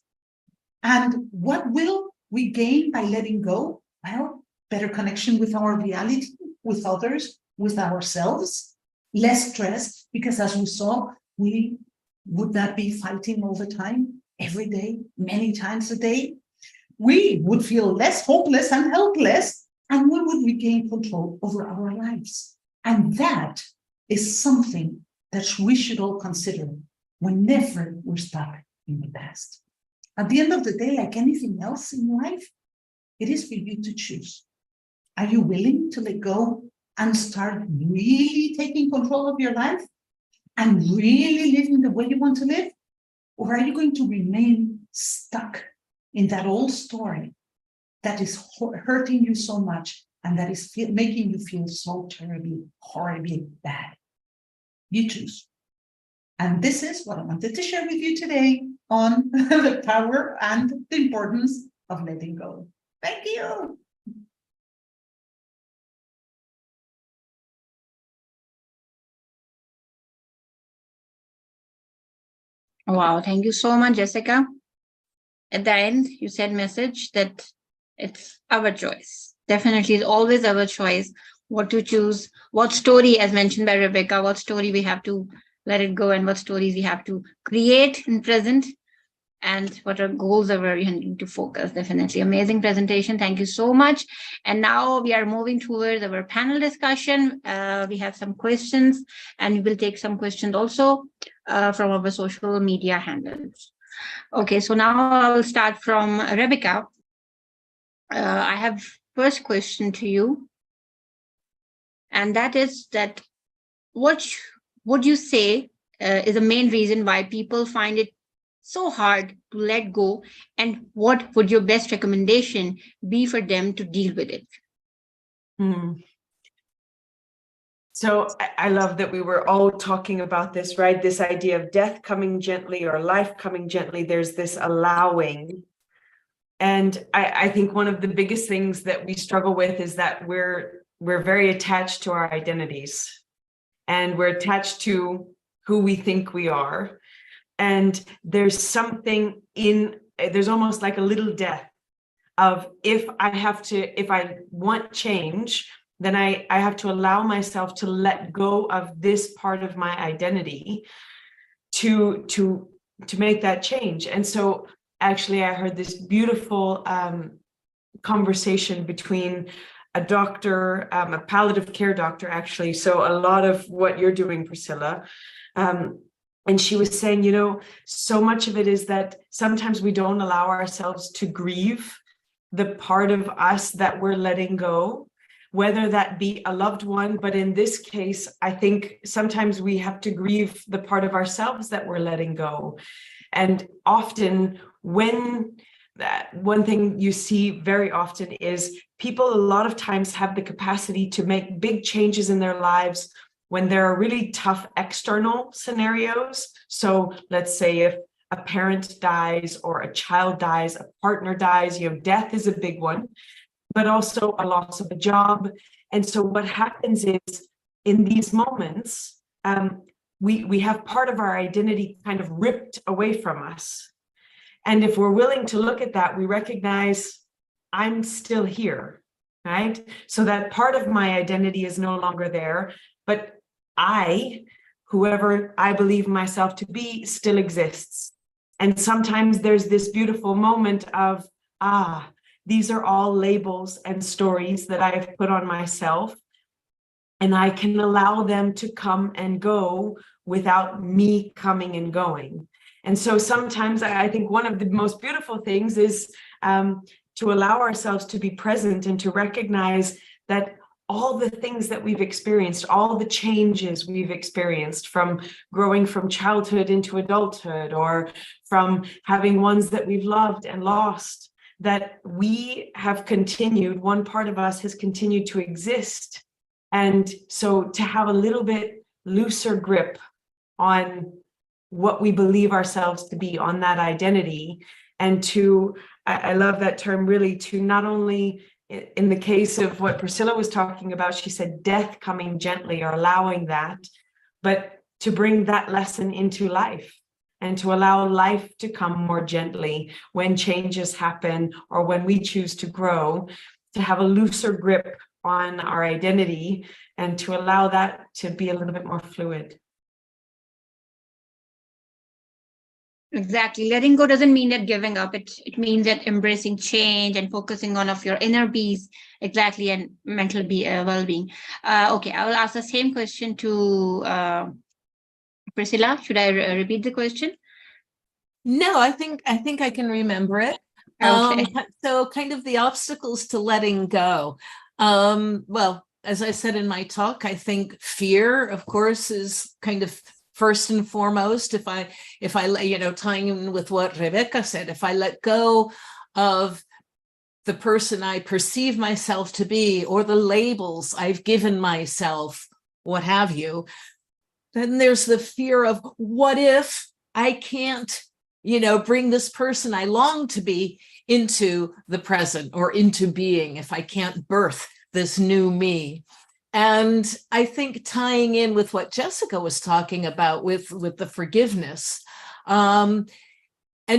S4: And what will we gain by letting go? Well, better connection with our reality, with others, with ourselves, less stress, because as we saw, we would not be fighting all the time, every day, many times a day. We would feel less hopeless and helpless, and we would regain control over our lives. And that is something that we should all consider whenever we're stuck in the past. At the end of the day, like anything else in life, it is for you to choose. Are you willing to let go and start really taking control of your life and really living the way you want to live? Or are you going to remain stuck in that old story that is hurting you so much and that is making you feel so terribly, horribly bad? You choose. And this is what I wanted to share with you today on the power and the importance of letting go. Thank you.
S1: Wow, thank you so much, Jessica. At the end, you said message that it's our choice. Definitely, it's always our choice what to choose, what story, as mentioned by Rebecca, what story we have to let it go and what stories we have to create in present and what our goals are where we need to focus. Definitely amazing presentation. Thank you so much. And now we are moving towards our panel discussion. We have some questions and we will take some questions also from our social media handles. Okay, so now I will start from Rebecca. I have first question to you. And that is that what would you say is the main reason why people find it so hard to let go, and what would your best recommendation be for them to deal with it?
S2: So I love that we were all talking about this, right? This idea of death coming gently or life coming gently. There's this allowing. And I think one of the biggest things that we struggle with is that we're very attached to our identities, and we're attached to who we think we are. And there's something there's almost like a little death of if I want change, then I have to allow myself to let go of this part of my identity to make that change. And so actually I heard this beautiful conversation between a doctor, a palliative care doctor, actually. So a lot of what you're doing, Priscilla, and she was saying, so much of it is that sometimes we don't allow ourselves to grieve the part of us that we're letting go. whether that be a loved one, but in this case, I think sometimes we have to grieve the part of ourselves that we're letting go. And often when one thing you see very often is people a lot of times have the capacity to make big changes in their lives when there are really tough external scenarios. So let's say if a parent dies or a child dies, a partner dies, death is a big one, but also a loss of a job. And so what happens is in these moments, we have part of our identity kind of ripped away from us. And if we're willing to look at that, we recognize I'm still here, right? So that part of my identity is no longer there, but whoever I believe myself to be, still exists. And sometimes there's this beautiful moment of, these are all labels and stories that I've put on myself, and I can allow them to come and go without me coming and going. And so sometimes I think one of the most beautiful things is to allow ourselves to be present and to recognize that all the things that we've experienced, all the changes we've experienced from growing from childhood into adulthood, or from having ones that we've loved and lost, that we have continued, one part of us has continued to exist. And so to have a little bit looser grip on what we believe ourselves to be, on that identity, and to, I love that term really, to not only, in the case of what Priscilla was talking about, she said death coming gently, or allowing that, but to bring that lesson into life and to allow life to come more gently when changes happen or when we choose to grow, to have a looser grip on our identity and to allow that to be a little bit more fluid.
S1: Exactly. Letting go doesn't mean that giving up. It means that embracing change and focusing on of your inner peace, exactly, and mental well-being. Okay, I will ask the same question to Priscilla. Should I repeat the question?
S3: No, I think I can remember it.
S1: Okay.
S3: So kind of the obstacles to letting go. Well, as I said in my talk, I think fear, of course, is kind of first and foremost. If I tying in with what Rebecca said, if I let go of the person I perceive myself to be, or the labels I've given myself, what have you, then there's the fear of what if I can't, bring this person I long to be into the present or into being, if I can't birth this new me. And I think tying in with what Jessica was talking about with the forgiveness, and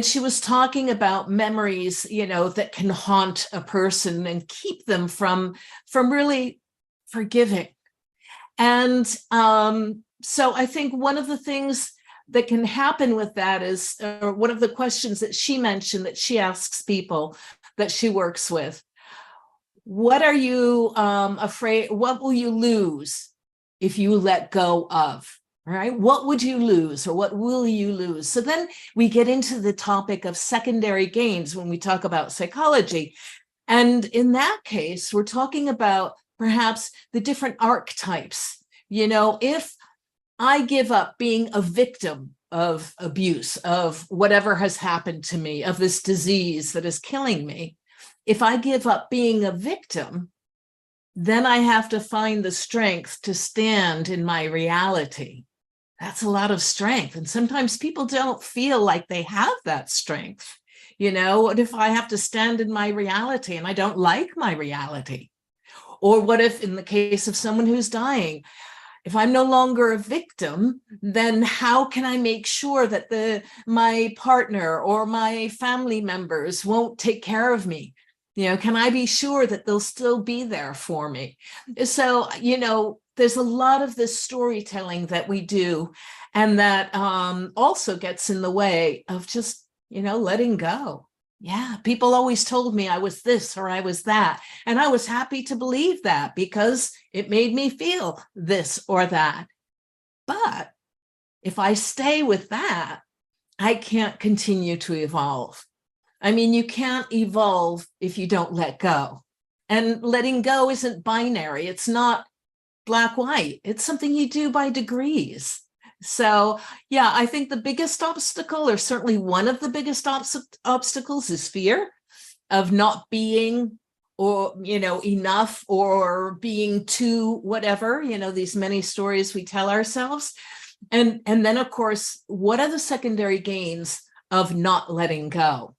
S3: she was talking about memories, that can haunt a person and keep them from really forgiving. And so I think one of the things that can happen with that is one of the questions that she mentioned that she asks people that she works with. What are you afraid? What will you lose if you let go of? Right? What would you lose, or what will you lose? So then we get into the topic of secondary gains when we talk about psychology. And in that case, we're talking about perhaps the different archetypes. If I give up being a victim of abuse, of whatever has happened to me, of this disease that is killing me, if I give up being a victim, then I have to find the strength to stand in my reality. That's a lot of strength. And sometimes people don't feel like they have that strength. What if I have to stand in my reality and I don't like my reality? Or what if, in the case of someone who's dying, if I'm no longer a victim, then how can I make sure that my partner or my family members won't take care of me? Can I be sure that they'll still be there for me? So, there's a lot of this storytelling that we do, and that also gets in the way of just, letting go. Yeah, people always told me I was this or I was that. And I was happy to believe that because it made me feel this or that. But if I stay with that, I can't continue to evolve. I mean, you can't evolve if you don't let go. And letting go isn't binary. It's not black, white. It's something you do by degrees. So, yeah, I think the biggest obstacle, or certainly one of the biggest obstacles, is fear of not being, or, enough, or being too whatever, these many stories we tell ourselves. And then, of course, what are the secondary gains of not letting go?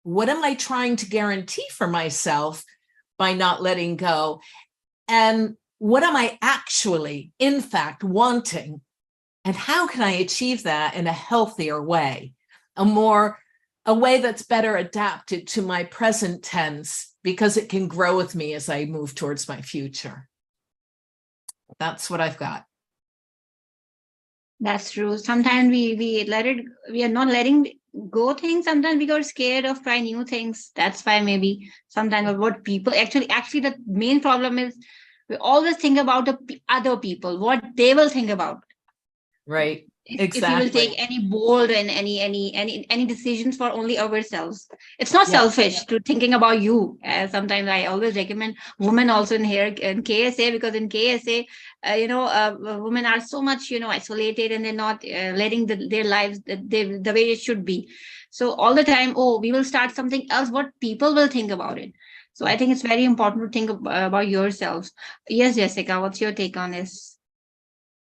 S3: What am I trying to guarantee for myself by not letting go? And what am I actually, in fact, wanting? And how can I achieve that in a healthier way, a way that's better adapted to my present tense, because it can grow with me as I move towards my future? That's what I've got.
S1: That's true. Sometimes we are not letting go things. Sometimes we got scared of trying new things. That's why maybe sometimes what people actually the main problem is we always think about the other people, what they will think about.
S3: Right.
S1: If you will take any bold and any decisions for only ourselves, it's not selfish to thinking about you. Sometimes I always recommend women also in KSA, because in KSA, women are so much isolated, and they're not letting their lives the way it should be. So all the time, we will start something else. What people will think about it. So I think it's very important to think about yourselves. Yes, Jessica, what's your take on this?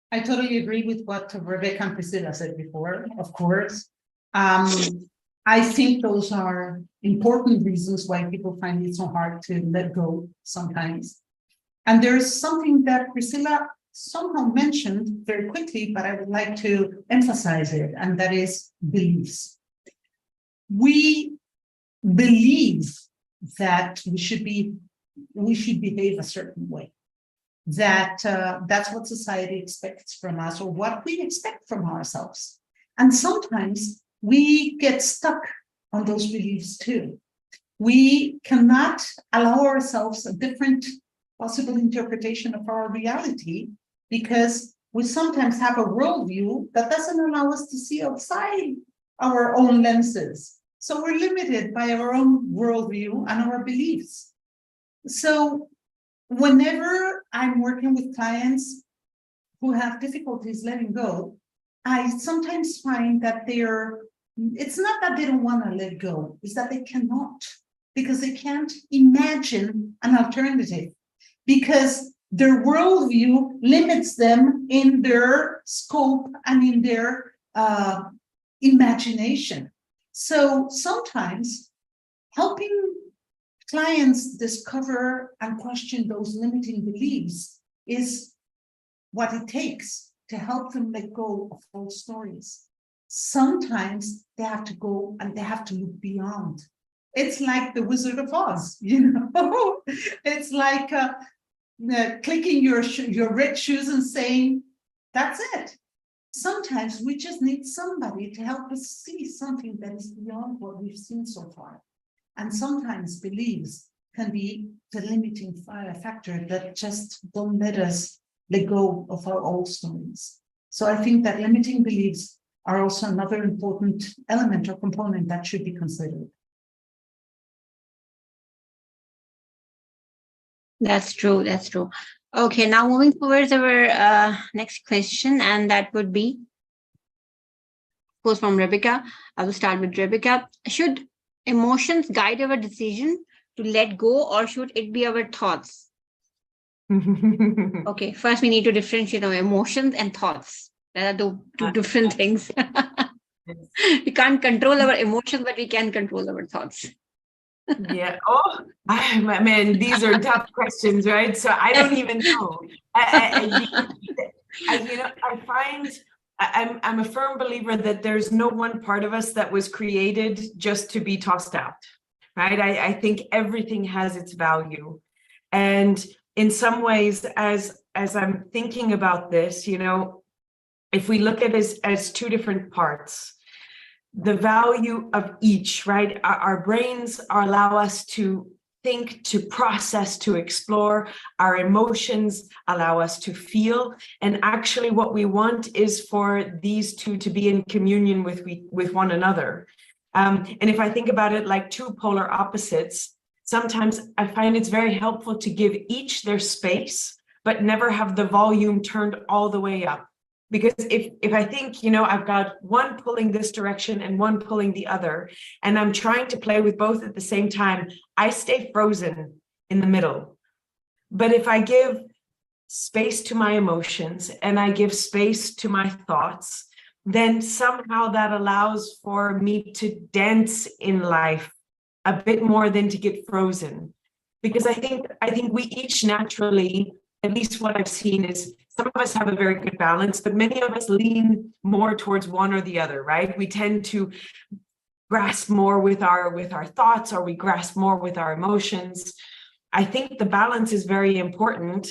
S4: I totally agree with what Rebecca and Priscilla said before, of course. I think those are important reasons why people find it so hard to let go sometimes. And there's something that Priscilla somehow mentioned very quickly, but I would like to emphasize it, and that is beliefs. We believe that we should behave a certain way. That's what society expects from us, or what we expect from ourselves. And sometimes we get stuck on those beliefs too. We cannot allow ourselves a different possible interpretation of our reality, because we sometimes have a worldview that doesn't allow us to see outside our own lenses. So we're limited by our own worldview and our beliefs. So whenever I'm working with clients who have difficulties letting go, I sometimes find that it's not that they don't want to let go, it's that they cannot, because they can't imagine an alternative, because their worldview limits them in their scope and in their imagination. So sometimes helping clients discover and question those limiting beliefs is what it takes to help them let go of old stories. Sometimes they have to go and they have to look beyond. It's like the Wizard of Oz, It's like clicking your red shoes and saying, that's it. Sometimes we just need somebody to help us see something that is beyond what we've seen so far. And sometimes beliefs can be the limiting factor that just don't let us let go of our old stories. So I think that limiting beliefs are also another important element or component that should be considered.
S1: That's true. That's true. Okay, now moving towards our next question, and that would be, of course, from Rebecca. I will start with Rebecca. Should emotions guide our decision to let go, or should it be our thoughts? Okay, first we need to differentiate our emotions and thoughts. There are two different things. We can't control our emotions, but we can control our thoughts.
S2: Yeah. Oh, man, these are tough questions, right? So I don't even know. I find I'm a firm believer that there's no one part of us that was created just to be tossed out, right? I think everything has its value. And in some ways, as I'm thinking about this, if we look at it as two different parts, the value of each, right? Our brains allow us to think, to process, to explore. Our emotions allow us to feel. And actually what we want is for these two to be in communion with one another. And if I think about it like two polar opposites, sometimes I find it's very helpful to give each their space, but never have the volume turned all the way up. Because if I think, you know, I've got one pulling this direction and one pulling the other, and I'm trying to play with both at the same time, I stay frozen in the middle. But if I give space to my emotions and I give space to my thoughts, then somehow that allows for me to dance in life a bit more than to get frozen. Because I think we each naturally, at least what I've seen is, some of us have a very good balance, but many of us lean more towards one or the other, right? We tend to grasp more with our thoughts, or we grasp more with our emotions. I think the balance is very important,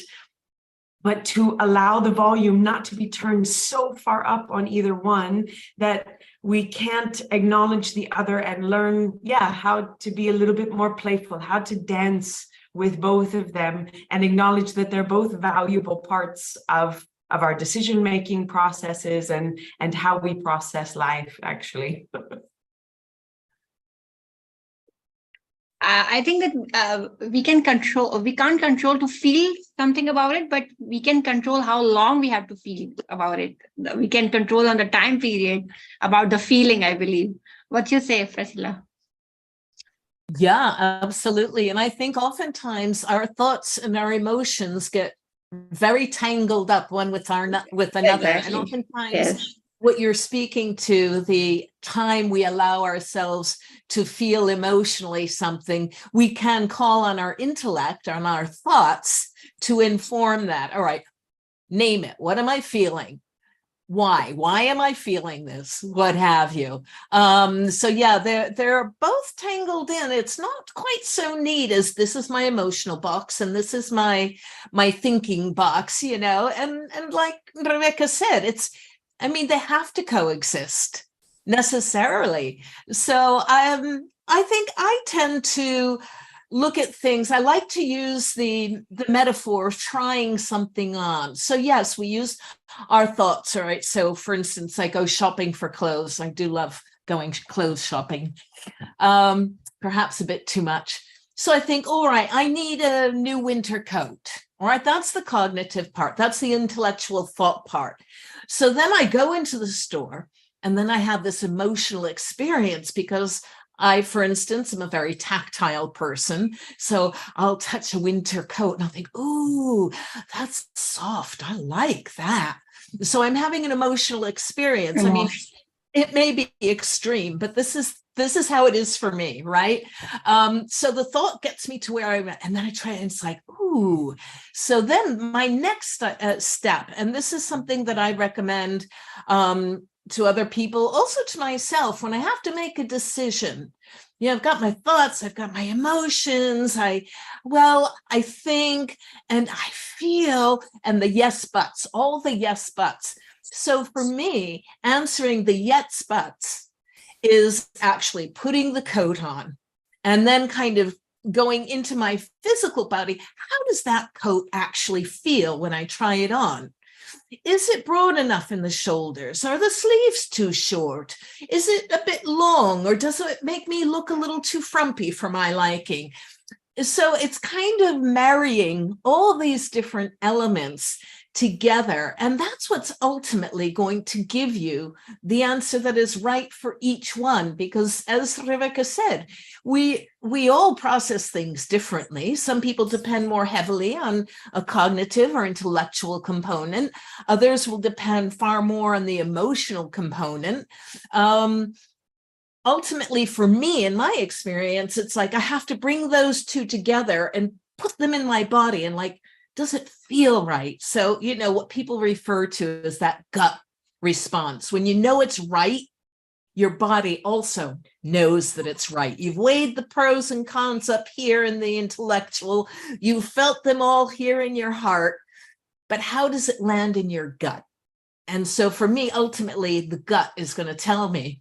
S2: but to allow the volume not to be turned so far up on either one that we can't acknowledge the other and learn, how to be a little bit more playful, how to dance with both of them, and acknowledge that they're both valuable parts of our decision-making processes and how we process life, actually.
S1: I think that we can't control to feel something about it, but we can control how long we have to feel about it. We can control on the time period about the feeling, I believe. What you say, PRISCILLA?
S3: Yeah, absolutely. And I think oftentimes our thoughts and our emotions get very tangled up one with another.
S1: Exactly.
S3: And oftentimes
S1: Yes.
S3: what you're speaking to, the time we allow ourselves to feel emotionally something, we can call on our intellect, on our thoughts, to inform that. All right, name it. What am I feeling? Why am I feeling this? What have you? So yeah, they're both tangled in. It's not quite so neat as this is my emotional box and this is my thinking box, you know, and like Rebecca said, they have to coexist necessarily. So I think I tend to look at things. I like to use the metaphor of trying something on. So yes, we use our thoughts, all right? So for instance, I go shopping for clothes. I do love going clothes shopping, perhaps a bit too much. So I think, all right, I need a new winter coat. All right, that's the cognitive part. That's the intellectual thought part. So then I go into the store and then I have this emotional experience because I, for instance, am a very tactile person. So I'll touch a winter coat and I'll think, ooh, that's soft. I like that. So I'm having an emotional experience. I mean, it may be extreme, but this is how it is for me, right? So the thought gets me to where I'm at, and then I try and it's like, ooh. So then my next step, and this is something that I recommend to other people, also to myself, when I have to make a decision. You know, I've got my thoughts, I've got my emotions, I think, and I feel, and the yes buts, all the yes buts. So for me, answering the yes buts is actually putting the coat on and then kind of going into my physical body. How does that coat actually feel when I try it on? Is it broad enough in the shoulders? Are the sleeves too short? Is it a bit long, or does it make me look a little too frumpy for my liking? So it's kind of marrying all these different elements together. And that's what's ultimately going to give you the answer that is right for each one. Because as Rebecca said, we all process things differently. Some people depend more heavily on a cognitive or intellectual component. Others will depend far more on the emotional component. Ultimately, for me, in my experience, it's like I have to bring those two together and put them in my body and like, does it feel right? So, you know, what people refer to as that gut response. When you know it's right, your body also knows that it's right. You've weighed the pros and cons up here in the intellectual. You felt them all here in your heart. But how does it land in your gut? And so for me, ultimately, the gut is going to tell me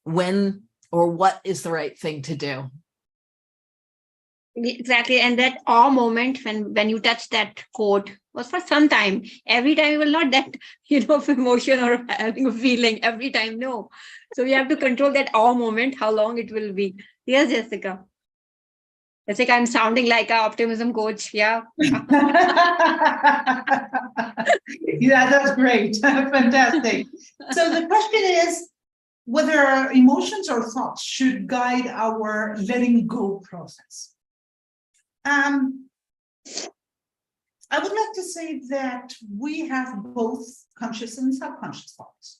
S3: when or what is the right thing to do.
S1: Exactly. And that awe moment when you touch that coat was for some time. Every time you will not that, of emotion or having a feeling every time. No. So we have to control that awe moment, how long it will be. Yes, Jessica. It's like I'm sounding like an optimism coach. Yeah.
S4: Yeah, that's great. Fantastic. So the question is whether our emotions or thoughts should guide our letting go process. I would like to say that we have both conscious and subconscious thoughts.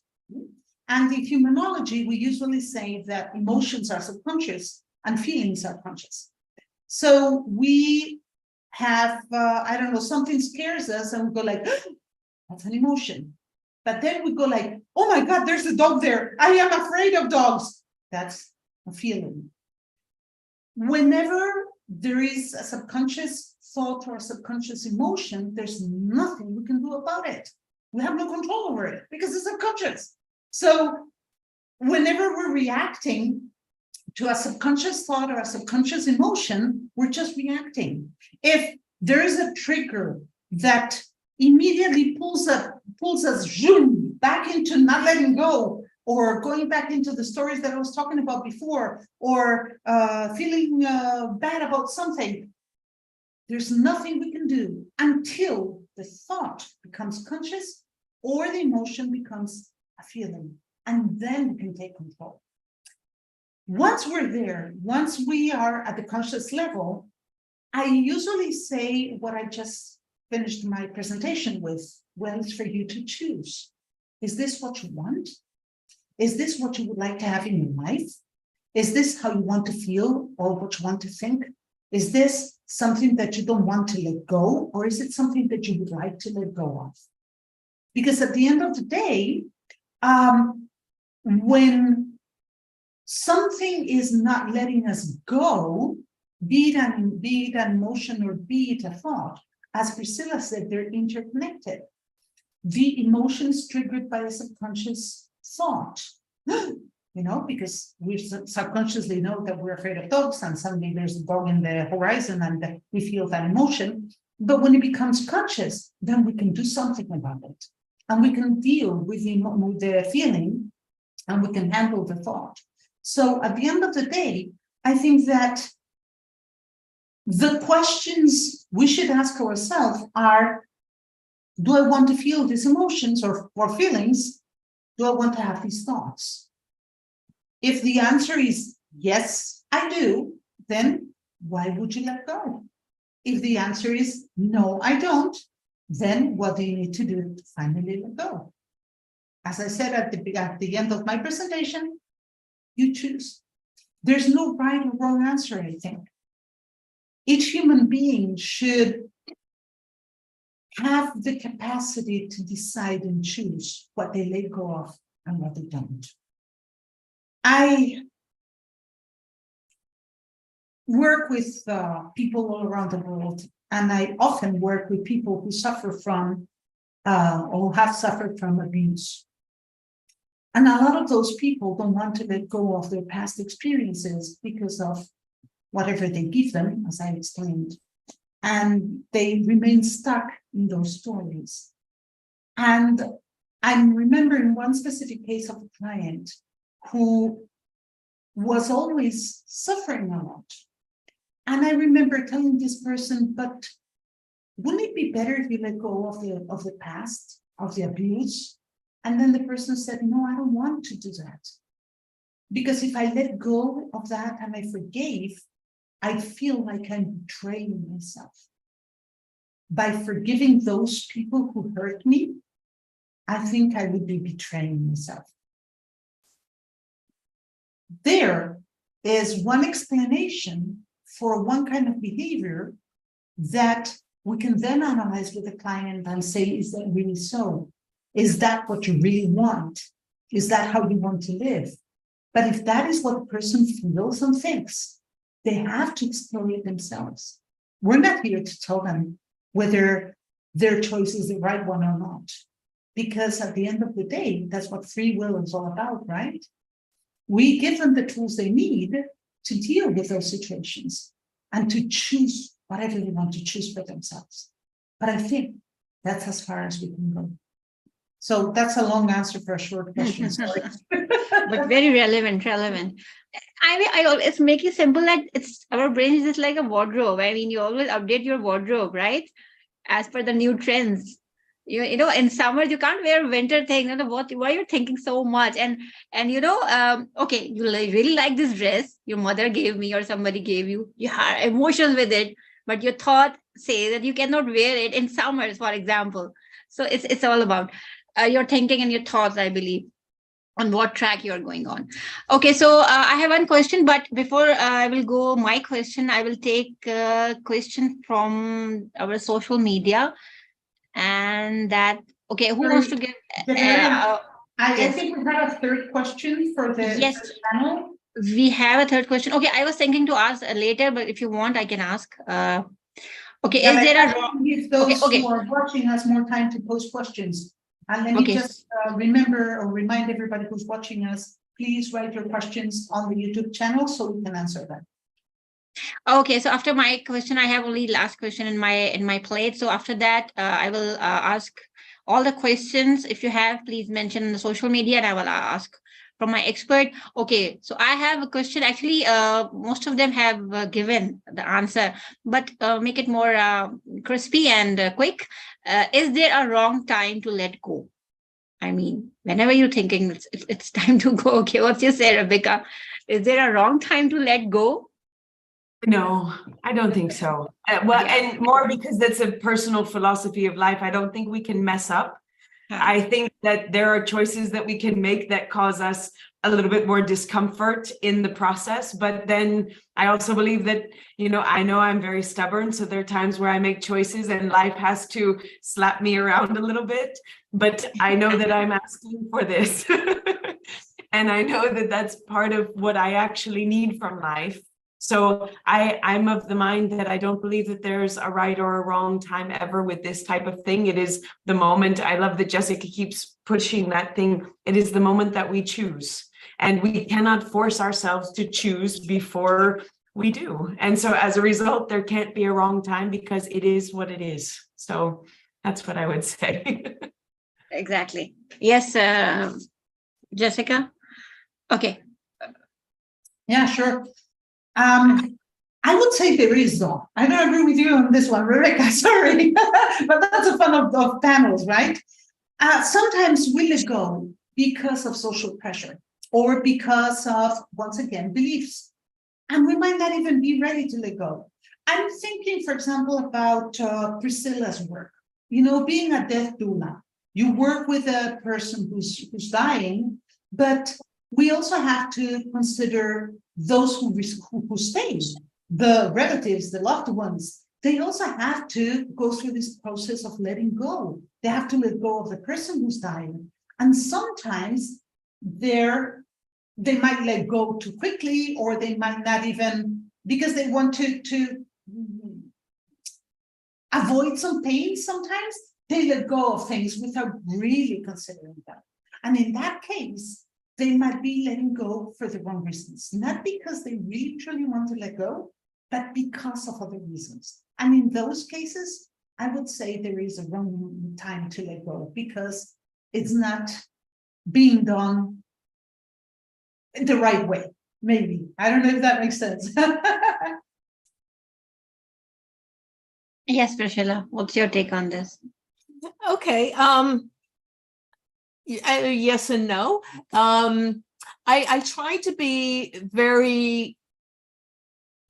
S4: And in humanology, we usually say that emotions are subconscious and feelings are conscious. So we have, I don't know, something scares us and we go like, that's an emotion. But then we go like, oh my God, there's a dog there. I am afraid of dogs. That's a feeling. Whenever there is a subconscious thought or a subconscious emotion, there's nothing we can do about it. We have no control over it because it's subconscious. So whenever we're reacting to a subconscious thought or a subconscious emotion, we're just reacting. If there is a trigger that immediately pulls us zoom back into not letting go, or going back into the stories that I was talking about before, or feeling bad about something, there's nothing we can do until the thought becomes conscious or the emotion becomes a feeling, and then we can take control. Once we're there, once we are at the conscious level, I usually say what I just finished my presentation with. Well, it's for you to choose. Is this what you want? Is this what you would like to have in your life? Is this how you want to feel or what you want to think? Is this something that you don't want to let go, or is it something that you would like to let go of? Because at the end of the day, when something is not letting us go, be it an emotion or be it a thought, as Priscilla said, they're interconnected. The emotions triggered by a subconscious thought, because we subconsciously know that we're afraid of dogs, and suddenly there's a dog in the horizon and we feel that emotion. But when it becomes conscious, then we can do something about it. And we can deal with the feeling, and we can handle the thought. So at the end of the day, I think that the questions we should ask ourselves are, do I want to feel these emotions or feelings? Do I want to have these thoughts? If the answer is yes, I do, then why would you let go? If the answer is no, I don't, then what do you need to do to finally let go? As I said at the end of my presentation, you choose. There's no right or wrong answer, I think. Each human being should have the capacity to decide and choose what they let go of and what they don't. I work with people all around the world, and I often work with people who suffer from or have suffered from abuse. And a lot of those people don't want to let go of their past experiences because of whatever they give them, as I explained, and they remain stuck in those stories. And I'm remembering one specific case of a client who was always suffering a lot. And I remember telling this person, but wouldn't it be better if you let go of the past, of the abuse? And then the person said, no, I don't want to do that. Because if I let go of that and I forgave, I feel like I'm betraying myself. By forgiving those people who hurt me, I think I would be betraying myself. There is one explanation for one kind of behavior that we can then analyze with the client and say, is that really so? Is that what you really want? Is that how you want to live? But if that is what the person feels and thinks, they have to explore it themselves. We're not here to tell them whether their choice is the right one or not. Because at the end of the day, that's what free will is all about, right? We give them the tools they need to deal with those situations and to choose whatever they want to choose for themselves. But I think that's as far as we can go. So that's a long answer for a short question. Sorry.
S1: But very relevant. I mean, I always make it simple that it's our brain is just like a wardrobe. I mean, you always update your wardrobe, right? As per the new trends. You know, in summer you can't wear winter thing. You know, why you're thinking so much? And okay, you really like this dress your mother gave me or somebody gave you. You have emotions with it, but your thought say that you cannot wear it in summers, for example. So it's all about your thinking and your thoughts, I believe, on what track you're going on. Okay, so I have one question, but before I will go my question, I will take a question from our social media. And that, okay, who wants to give?
S4: I
S1: Yes.
S4: think we have a third question for the
S1: Yes.
S4: panel.
S1: We have a third question. Okay, I was thinking to ask later, but if you want, I can ask. Okay,
S4: Yeah,
S1: is there a
S4: give those
S1: okay.
S4: who are watching us more time to post questions? And let me
S1: Okay.
S4: just remember or remind everybody who's watching us, please write your questions on the YouTube channel so we can answer them.
S1: Okay, so after my question, I have only last question in my plate. So after that, I will ask all the questions. If you have, please mention in the social media, and I will ask from my expert. Okay, so I have a question. Actually, most of them have given the answer, but make it more crispy and quick. Is there a wrong time to let go? I mean, whenever you're thinking it's time to go. Okay, what's your say, Rebecca? Is there a wrong time to let go?
S2: No, I don't think so. Well,
S1: Yeah.
S2: and more because that's a personal philosophy of life. I don't think we can mess up. I think that there are choices that we can make that cause us a little bit more discomfort in the process. But then I also believe that, I know I'm very stubborn. So there are times where I make choices and life has to slap me around a little bit. But I know that I'm asking for this. And I know that that's part of what I actually need from life. So I'm of the mind that I don't believe that there's a right or a wrong time ever with this type of thing. It is the moment. I love that Jessica keeps pushing that thing. It is the moment that we choose. And we cannot force ourselves to choose before we do. And so as a result, there can't be a wrong time because it is what it is. So that's what I would say.
S1: Exactly. Yes, Jessica. Okay.
S4: Yeah, sure. I would say there is though. I don't agree with you on this one, Rebecca, sorry. But that's the fun of panels, right? Sometimes we let go because of social pressure or because of, once again, beliefs. And we might not even be ready to let go. I'm thinking, for example, about Priscilla's work. Being a death doula, you work with a person who's dying, but we also have to consider those who stay, the relatives, the loved ones. They also have to go through this process of letting go. They have to let go of the person who's dying. And sometimes they might let go too quickly, or they might not even, because they want to avoid some pain. Sometimes they let go of things without really considering them. And in that case, they might be letting go for the wrong reasons, not because they really truly want to let go, but because of other reasons. And in those cases, I would say there is a wrong time to let go because it's not being done the right way. Maybe. I don't know if that makes sense.
S1: Yes, Priscilla, what's your take on this?
S3: Okay. Yes and no. I try to be very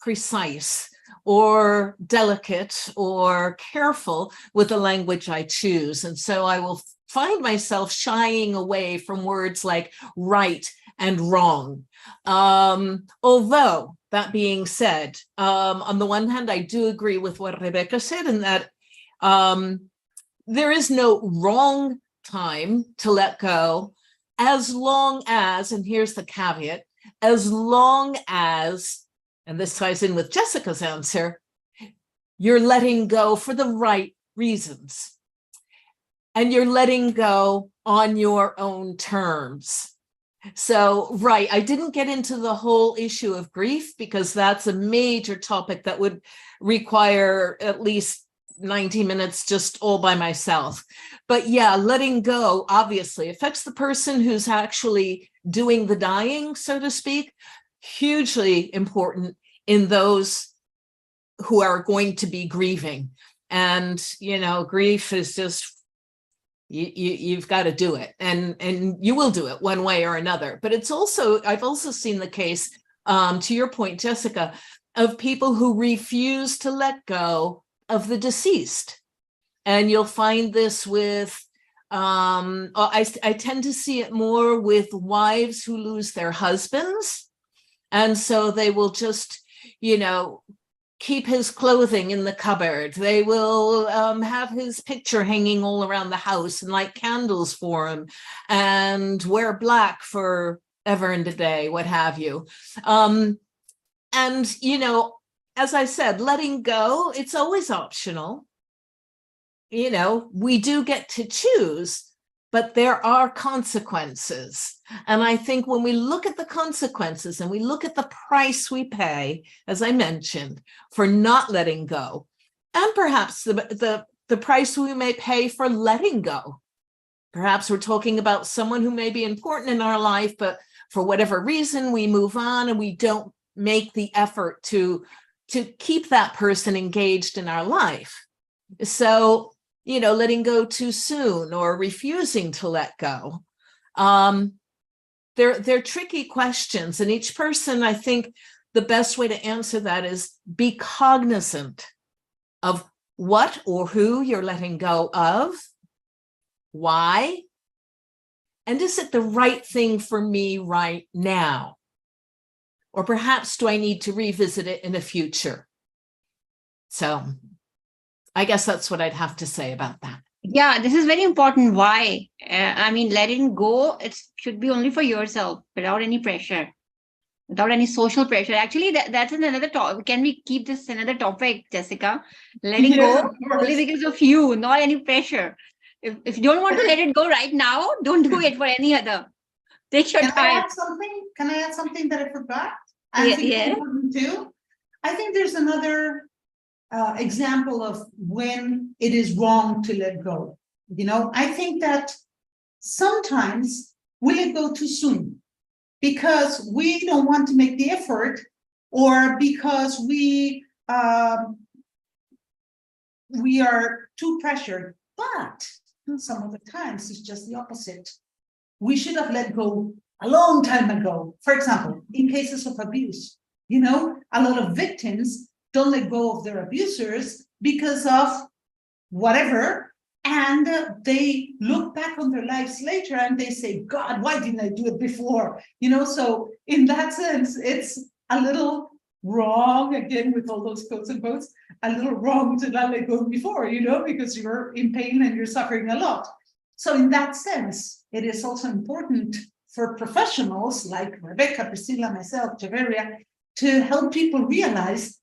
S3: precise or delicate or careful with the language I choose. And so I will find myself shying away from words like right and wrong. Although, that being said, on the one hand, I do agree with what Rebecca said in that there is no wrong time to let go, as long as, and here's the caveat, as long as, and this ties in with Jessica's answer, you're letting go for the right reasons. And you're letting go on your own terms. So, right, I didn't get into the whole issue of grief because that's a major topic that would require at least 90 minutes just all by myself. But yeah, letting go obviously affects the person who's actually doing the dying, so to speak. hugely important in those who are going to be grieving. And, you know, grief is just, you've got to do it, and you will do it one way or another. But it's also, I've also seen the case, to your point, Jessica, of people who refuse to let go of the deceased. And you'll find this with, I tend to see it more with wives who lose their husbands. And so they will just, you know, keep his clothing in the cupboard. They will have his picture hanging all around the house and light candles for him and wear black for ever and a day, what have you. And, you know, as I said, letting go, it's always optional. You know, we do get to choose, but there are consequences. And I think when we look at the consequences and we look at the price we pay, as I mentioned, for not letting go, and perhaps the price we may pay for letting go. Perhaps we're talking about someone who may be important in our life, but for whatever reason, we move on and we don't make the effort to keep that person engaged in our life. So, you know, letting go too soon or refusing to let go. They're tricky questions, and each person, I think the best way to answer that is be cognizant of what or who you're letting go of, why, and is it the right thing for me right now? Or perhaps do I need to revisit it in the future? So I guess that's what I'd have to say about that.
S1: Yeah, this is very important. Why? I mean, letting go, it should be only for yourself, without any pressure, without any social pressure. Actually, that's another topic. Can we keep this another topic, Jessica? Letting go only because of you, not any pressure. If you don't want to let it go right now, don't do it for any other. Take your time.
S4: Can I add something that I forgot? I think it's important too. I think there's another example of when it is wrong to let go. You know, I think that sometimes we let go too soon because we don't want to make the effort, or because we are too pressured. But some of the times it's just the opposite. We should have let go a long time ago. For example, in cases of abuse, you know, a lot of victims don't let go of their abusers because of whatever, and they look back on their lives later and they say, God, why didn't I do it before? You know, so in that sense, it's a little wrong, again, with all those quotes and quotes, a little wrong to not let go before, you know, because you're in pain and you're suffering a lot. So in that sense, it is also important for professionals like Rebecca, Priscilla, myself, Javeria, to help people realize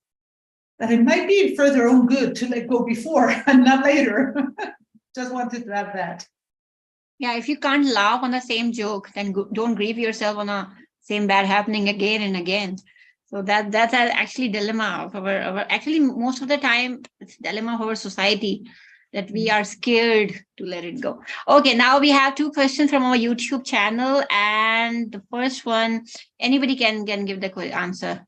S4: that it might be for their own good to let go before and not later. Just wanted to add that.
S1: Yeah, if you can't laugh on the same joke, then don't grieve yourself on the same bad happening again and again. So that's actually dilemma of our actually most of the time it's dilemma of our society, that we are scared to let it go. Okay, now we have two questions from our YouTube channel, and the first one, anybody can give the answer.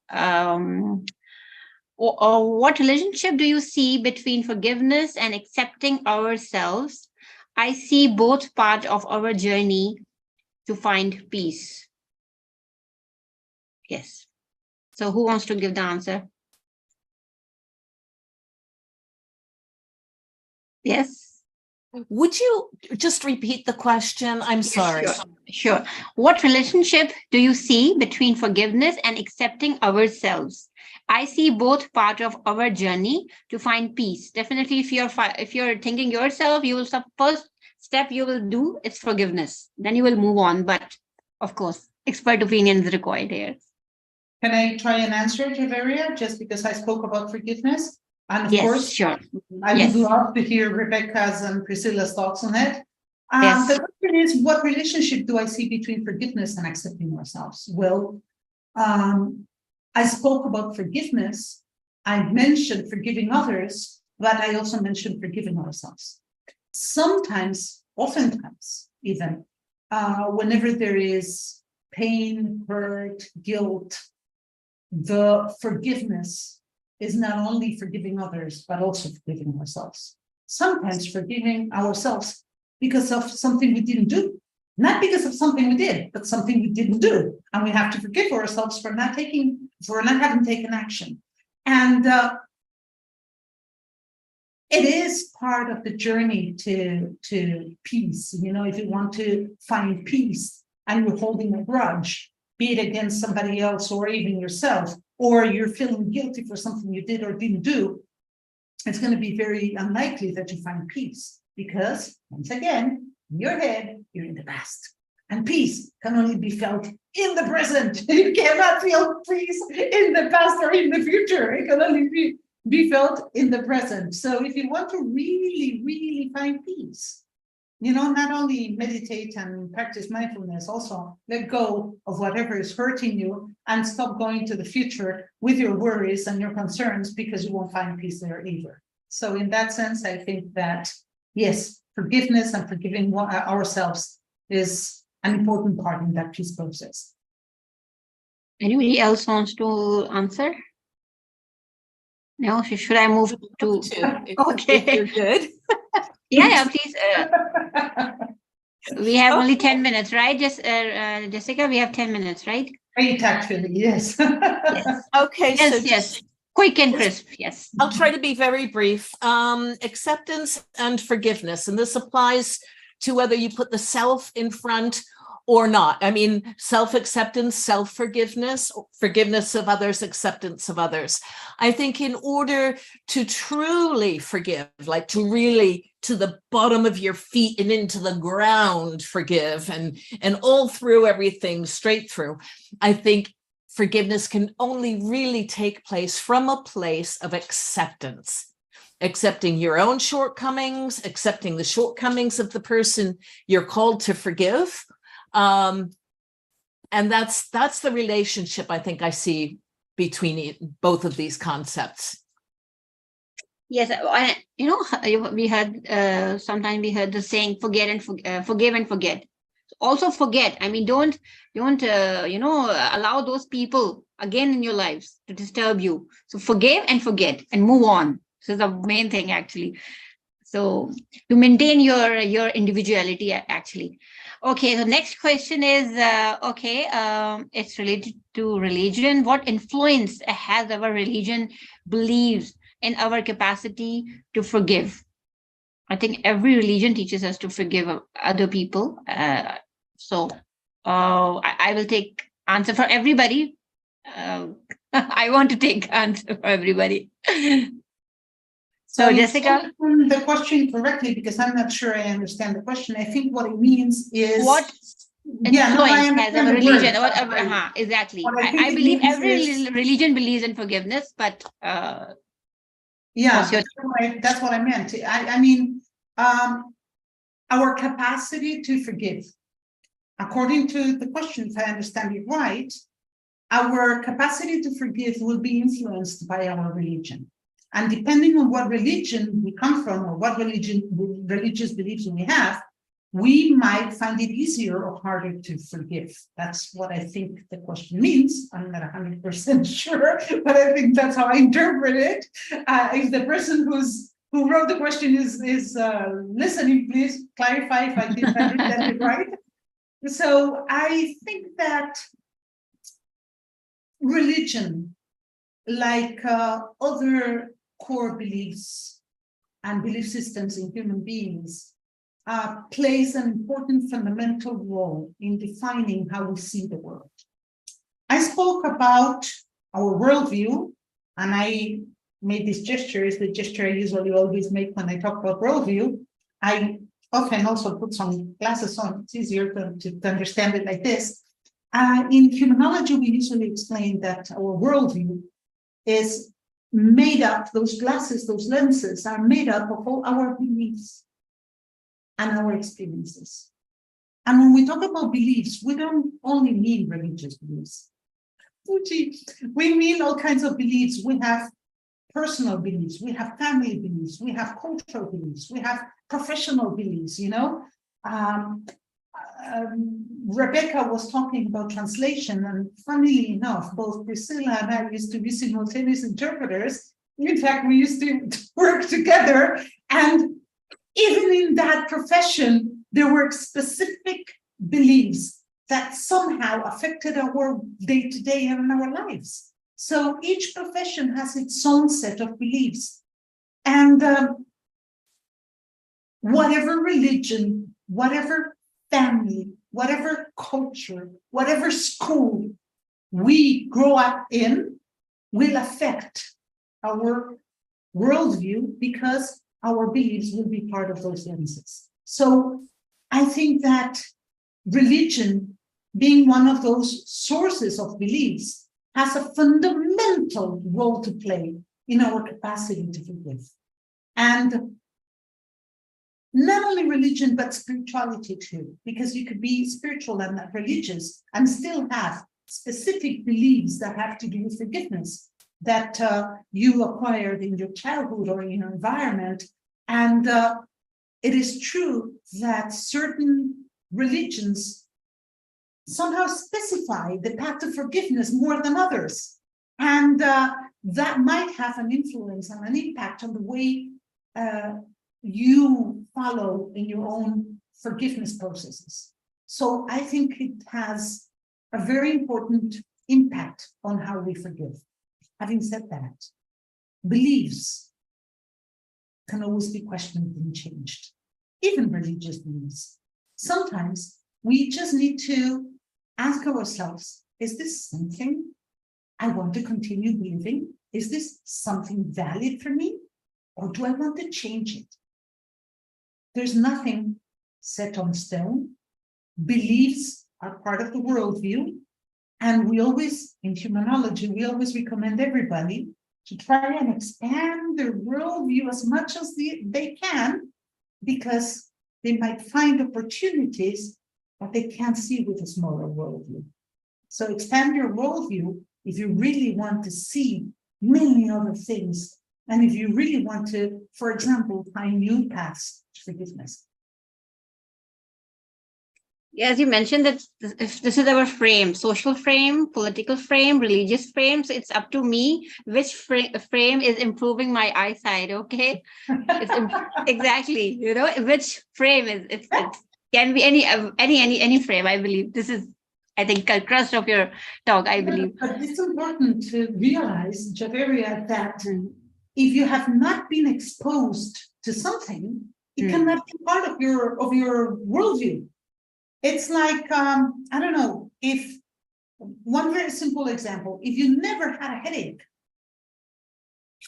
S1: What relationship do you see between forgiveness and accepting ourselves? I see both part of our journey to find peace. Yes. So who wants to give the answer? Yes.
S3: Would you just repeat the question? I'm sorry.
S1: Sure. What relationship do you see between forgiveness and accepting ourselves? I see both part of our journey to find peace. Definitely, if you're thinking yourself, you will first step you will do is forgiveness. Then you will move on. But of course, expert opinion is required here.
S4: Can I try and answer, Javeria, just because I spoke about forgiveness? And of
S1: yes,
S4: course,
S1: sure.
S4: I would love to hear Rebecca's and Priscilla's thoughts on it.
S1: Yes.
S4: The question is, what relationship do I see between forgiveness and accepting ourselves? Well, I spoke about forgiveness. I mentioned forgiving others, but I also mentioned forgiving ourselves. Sometimes, oftentimes, even, whenever there is pain, hurt, guilt, the forgiveness is not only forgiving others, but also forgiving ourselves. Sometimes forgiving ourselves because of something we didn't do, not because of something we did, but something we didn't do. And we have to forgive ourselves for not having taken action. And it is part of the journey to peace. You know, if you want to find peace and you're holding a grudge, be it against somebody else or even yourself, or you're feeling guilty for something you did or didn't do, it's going to be very unlikely that you find peace, because once again, in your head, you're in the past. And peace can only be felt in the present. You cannot feel peace in the past or in the future. It can only be felt in the present. So if you want to really, really find peace, you know, not only meditate and practice mindfulness, also let go of whatever is hurting you and stop going to the future with your worries and your concerns, because you won't find peace there either. So in that sense, I think that, yes, forgiveness and forgiving ourselves is an important part in that peace process.
S1: Anybody else wants to answer? No, should I move to? Okay.
S3: If you're good.
S1: Yeah, please. We have only 10 minutes, right? Just Jessica, we have 10 minutes, right?
S4: Great, actually, yes.
S1: Yes.
S3: Okay,
S1: Yes,
S3: so
S1: yes. Quick and crisp, yes.
S3: I'll try to be very brief. Acceptance and forgiveness, and this applies to whether you put the self in front or not. I mean, self-acceptance, self-forgiveness, forgiveness of others, acceptance of others. I think in order to truly forgive, like to really to the bottom of your feet and into the ground forgive, and all through everything straight through, I think forgiveness can only really take place from a place of acceptance. Accepting your own shortcomings, accepting the shortcomings of the person you're called to forgive. And that's the relationship I think I see between both of these concepts.
S1: Yes, you know, we had sometimes we heard the saying forget and forgive and forget. Also forget. I mean, don't you know, allow those people again in your lives to disturb you. So forgive and forget and move on. This is the main thing, actually. So to maintain your individuality, actually. Okay, the next question is, it's related to religion. What influence has our religion beliefs in our capacity to forgive? I think every religion teaches us to forgive other people. So I will take answer for everybody. I want to take answer for everybody. So Jessica,
S4: the question correctly, because I'm not sure I understand the question. I think what it means is
S1: what influence has our religion? Exactly. I believe every religion believes in forgiveness, but
S4: yeah, that's what I meant. I mean, our capacity to forgive, according to the question, if I understand it right, our capacity to forgive will be influenced by our religion. And depending on what religion we come from or what religious beliefs we have, we might find it easier or harder to forgive. That's what I think the question means. I'm not 100% sure, but I think that's how I interpret it. If the person who wrote the question is listening, please clarify if I didn't understand it right. So I think that religion, like other core beliefs and belief systems in human beings, plays an important fundamental role in defining how we see the world. I spoke about our worldview, and I made this gesture, is the gesture I usually always make when I talk about worldview. I often also put some glasses on, it's easier to understand it like this. In humanology, we usually explain that our worldview is made up, those glasses, those lenses are made up of all our beliefs and our experiences. And when we talk about beliefs, we don't only mean religious beliefs. We mean all kinds of beliefs. We have personal beliefs, we have family beliefs, we have cultural beliefs, we have professional beliefs, you know. Rebecca was talking about translation, and funnily enough, both Priscilla and I used to be simultaneous interpreters. In fact, we used to work together, and even in that profession, there were specific beliefs that somehow affected our day-to-day and our lives. So each profession has its own set of beliefs. And whatever religion, whatever family, whatever culture, whatever school we grow up in will affect our worldview, because our beliefs will be part of those lenses. So I think that religion, being one of those sources of beliefs, has a fundamental role to play in our capacity to forgive. And not only religion, but spirituality too, because you could be spiritual and not religious and still have specific beliefs that have to do with forgiveness that you acquired in your childhood or in your environment. And it is true that certain religions somehow specify the path to forgiveness more than others. And that might have an influence and an impact on the way you follow in your own forgiveness processes. So I think it has a very important impact on how we forgive. Having said that, beliefs can always be questioned and changed, even religious beliefs. Sometimes we just need to ask ourselves, is this something I want to continue believing? Is this something valid for me? Or do I want to change it? There's nothing set on stone. Beliefs are part of the worldview. And we always, in Humanology, we always recommend everybody to try and expand their worldview as much as they can, because they might find opportunities that they can't see with a smaller worldview. So expand your worldview if you really want to see many other things, and if you really want to, for example, find new paths to forgiveness.
S1: As you mentioned, that if this is our frame, social frame, political frame, religious frame, so it's up to me which frame is improving my eyesight. Okay, exactly. You know, which frame is it can be any frame. I believe this is, I think, a crust of your talk. I believe.
S4: But it's important to realize, Javeria, that if you have not been exposed to something, it cannot be part of your worldview. It's like, I don't know, if one very simple example, if you never had a headache,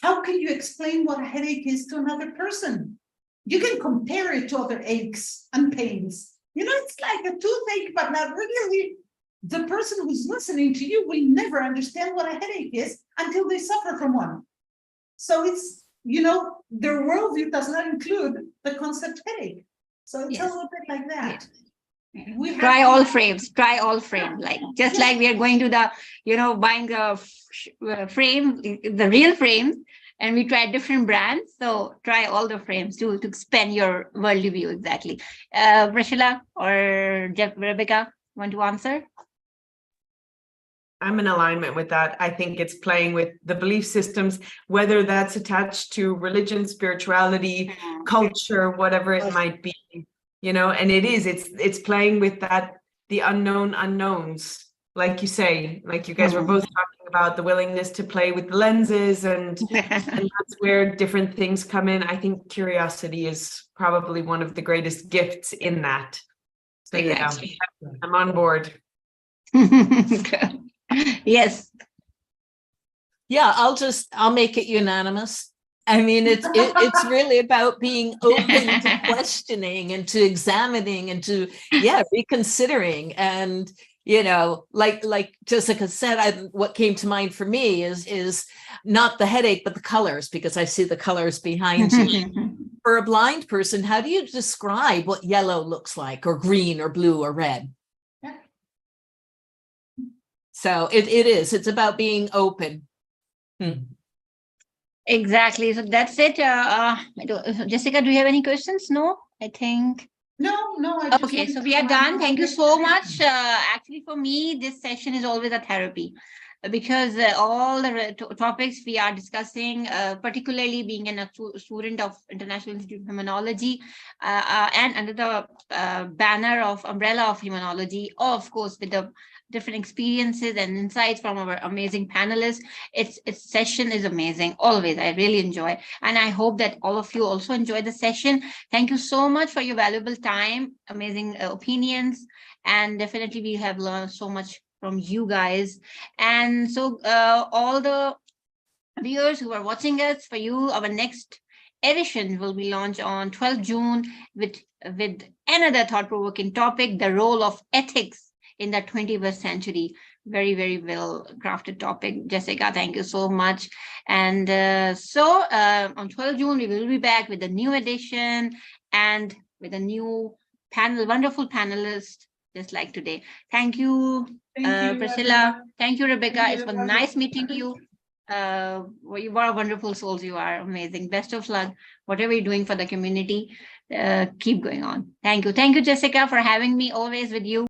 S4: how can you explain what a headache is to another person? You can compare it to other aches and pains. You know, it's like a toothache, but not really. The person who's listening to you will never understand what a headache is until they suffer from one. So it's, you know, their worldview does not include the concept headache. So it's a little bit like that.
S1: Yeah. Try all frames, like just like we are going to the, you know, buying the frame, the real frames, and we try different brands. So try all the frames to expand your worldview. Exactly. PRISCILLA or Rebecca, want to answer?
S2: I'm in alignment with that. I think it's playing with the belief systems, whether that's attached to religion, spirituality, culture, whatever it might be. You know, and it's playing with that, the unknown unknowns, like you say, like you guys were both talking about, the willingness to play with the lenses, and that's where different things come in. I think curiosity is probably one of the greatest gifts in that. So exactly. Yeah, I'm on board.
S1: Yes.
S3: Yeah, I'll make it unanimous. I mean, it's really about being open to questioning and to examining and to, reconsidering. And, you know, like Jessica said, what came to mind for me is not the headache, but the colors, because I see the colors behind you. For a blind person, how do you describe what yellow looks like, or green or blue or red? So it's about being open.
S1: Exactly. So that's it. Jessica, do you have any questions? No, I think.
S4: No, I just
S1: Okay,
S4: wanted
S1: so
S4: to
S1: we are
S4: find
S1: done.
S4: out
S1: Thank you
S4: your
S1: so much.
S4: experience.
S1: Actually, for me, this session is always a therapy because all the topics we are discussing, particularly being a student of International Institute of Humanology and under the banner of umbrella of Humanology, of course, with the different experiences and insights from our amazing panelists. Its session is amazing. Always, I really enjoy, and I hope that all of you also enjoy the session. Thank you so much for your valuable time, amazing opinions, and definitely we have learned so much from you guys. And so, all the viewers who are watching us, for you, our next edition will be launched on 12th June with another thought-provoking topic: the role of ethics in the 21st century. Very, very well crafted topic. Jessica, thank you so much. And on 12th June, we will be back with a new edition and with a new panel, wonderful panelist, just like today. Thank you, Priscilla. Thank you, Rebecca.
S4: Thank you.
S1: It was nice meeting you. You are wonderful souls. You are amazing. Best of luck. Whatever you're doing for the community, keep going on. Thank you. Thank you, Jessica, for having me always with you.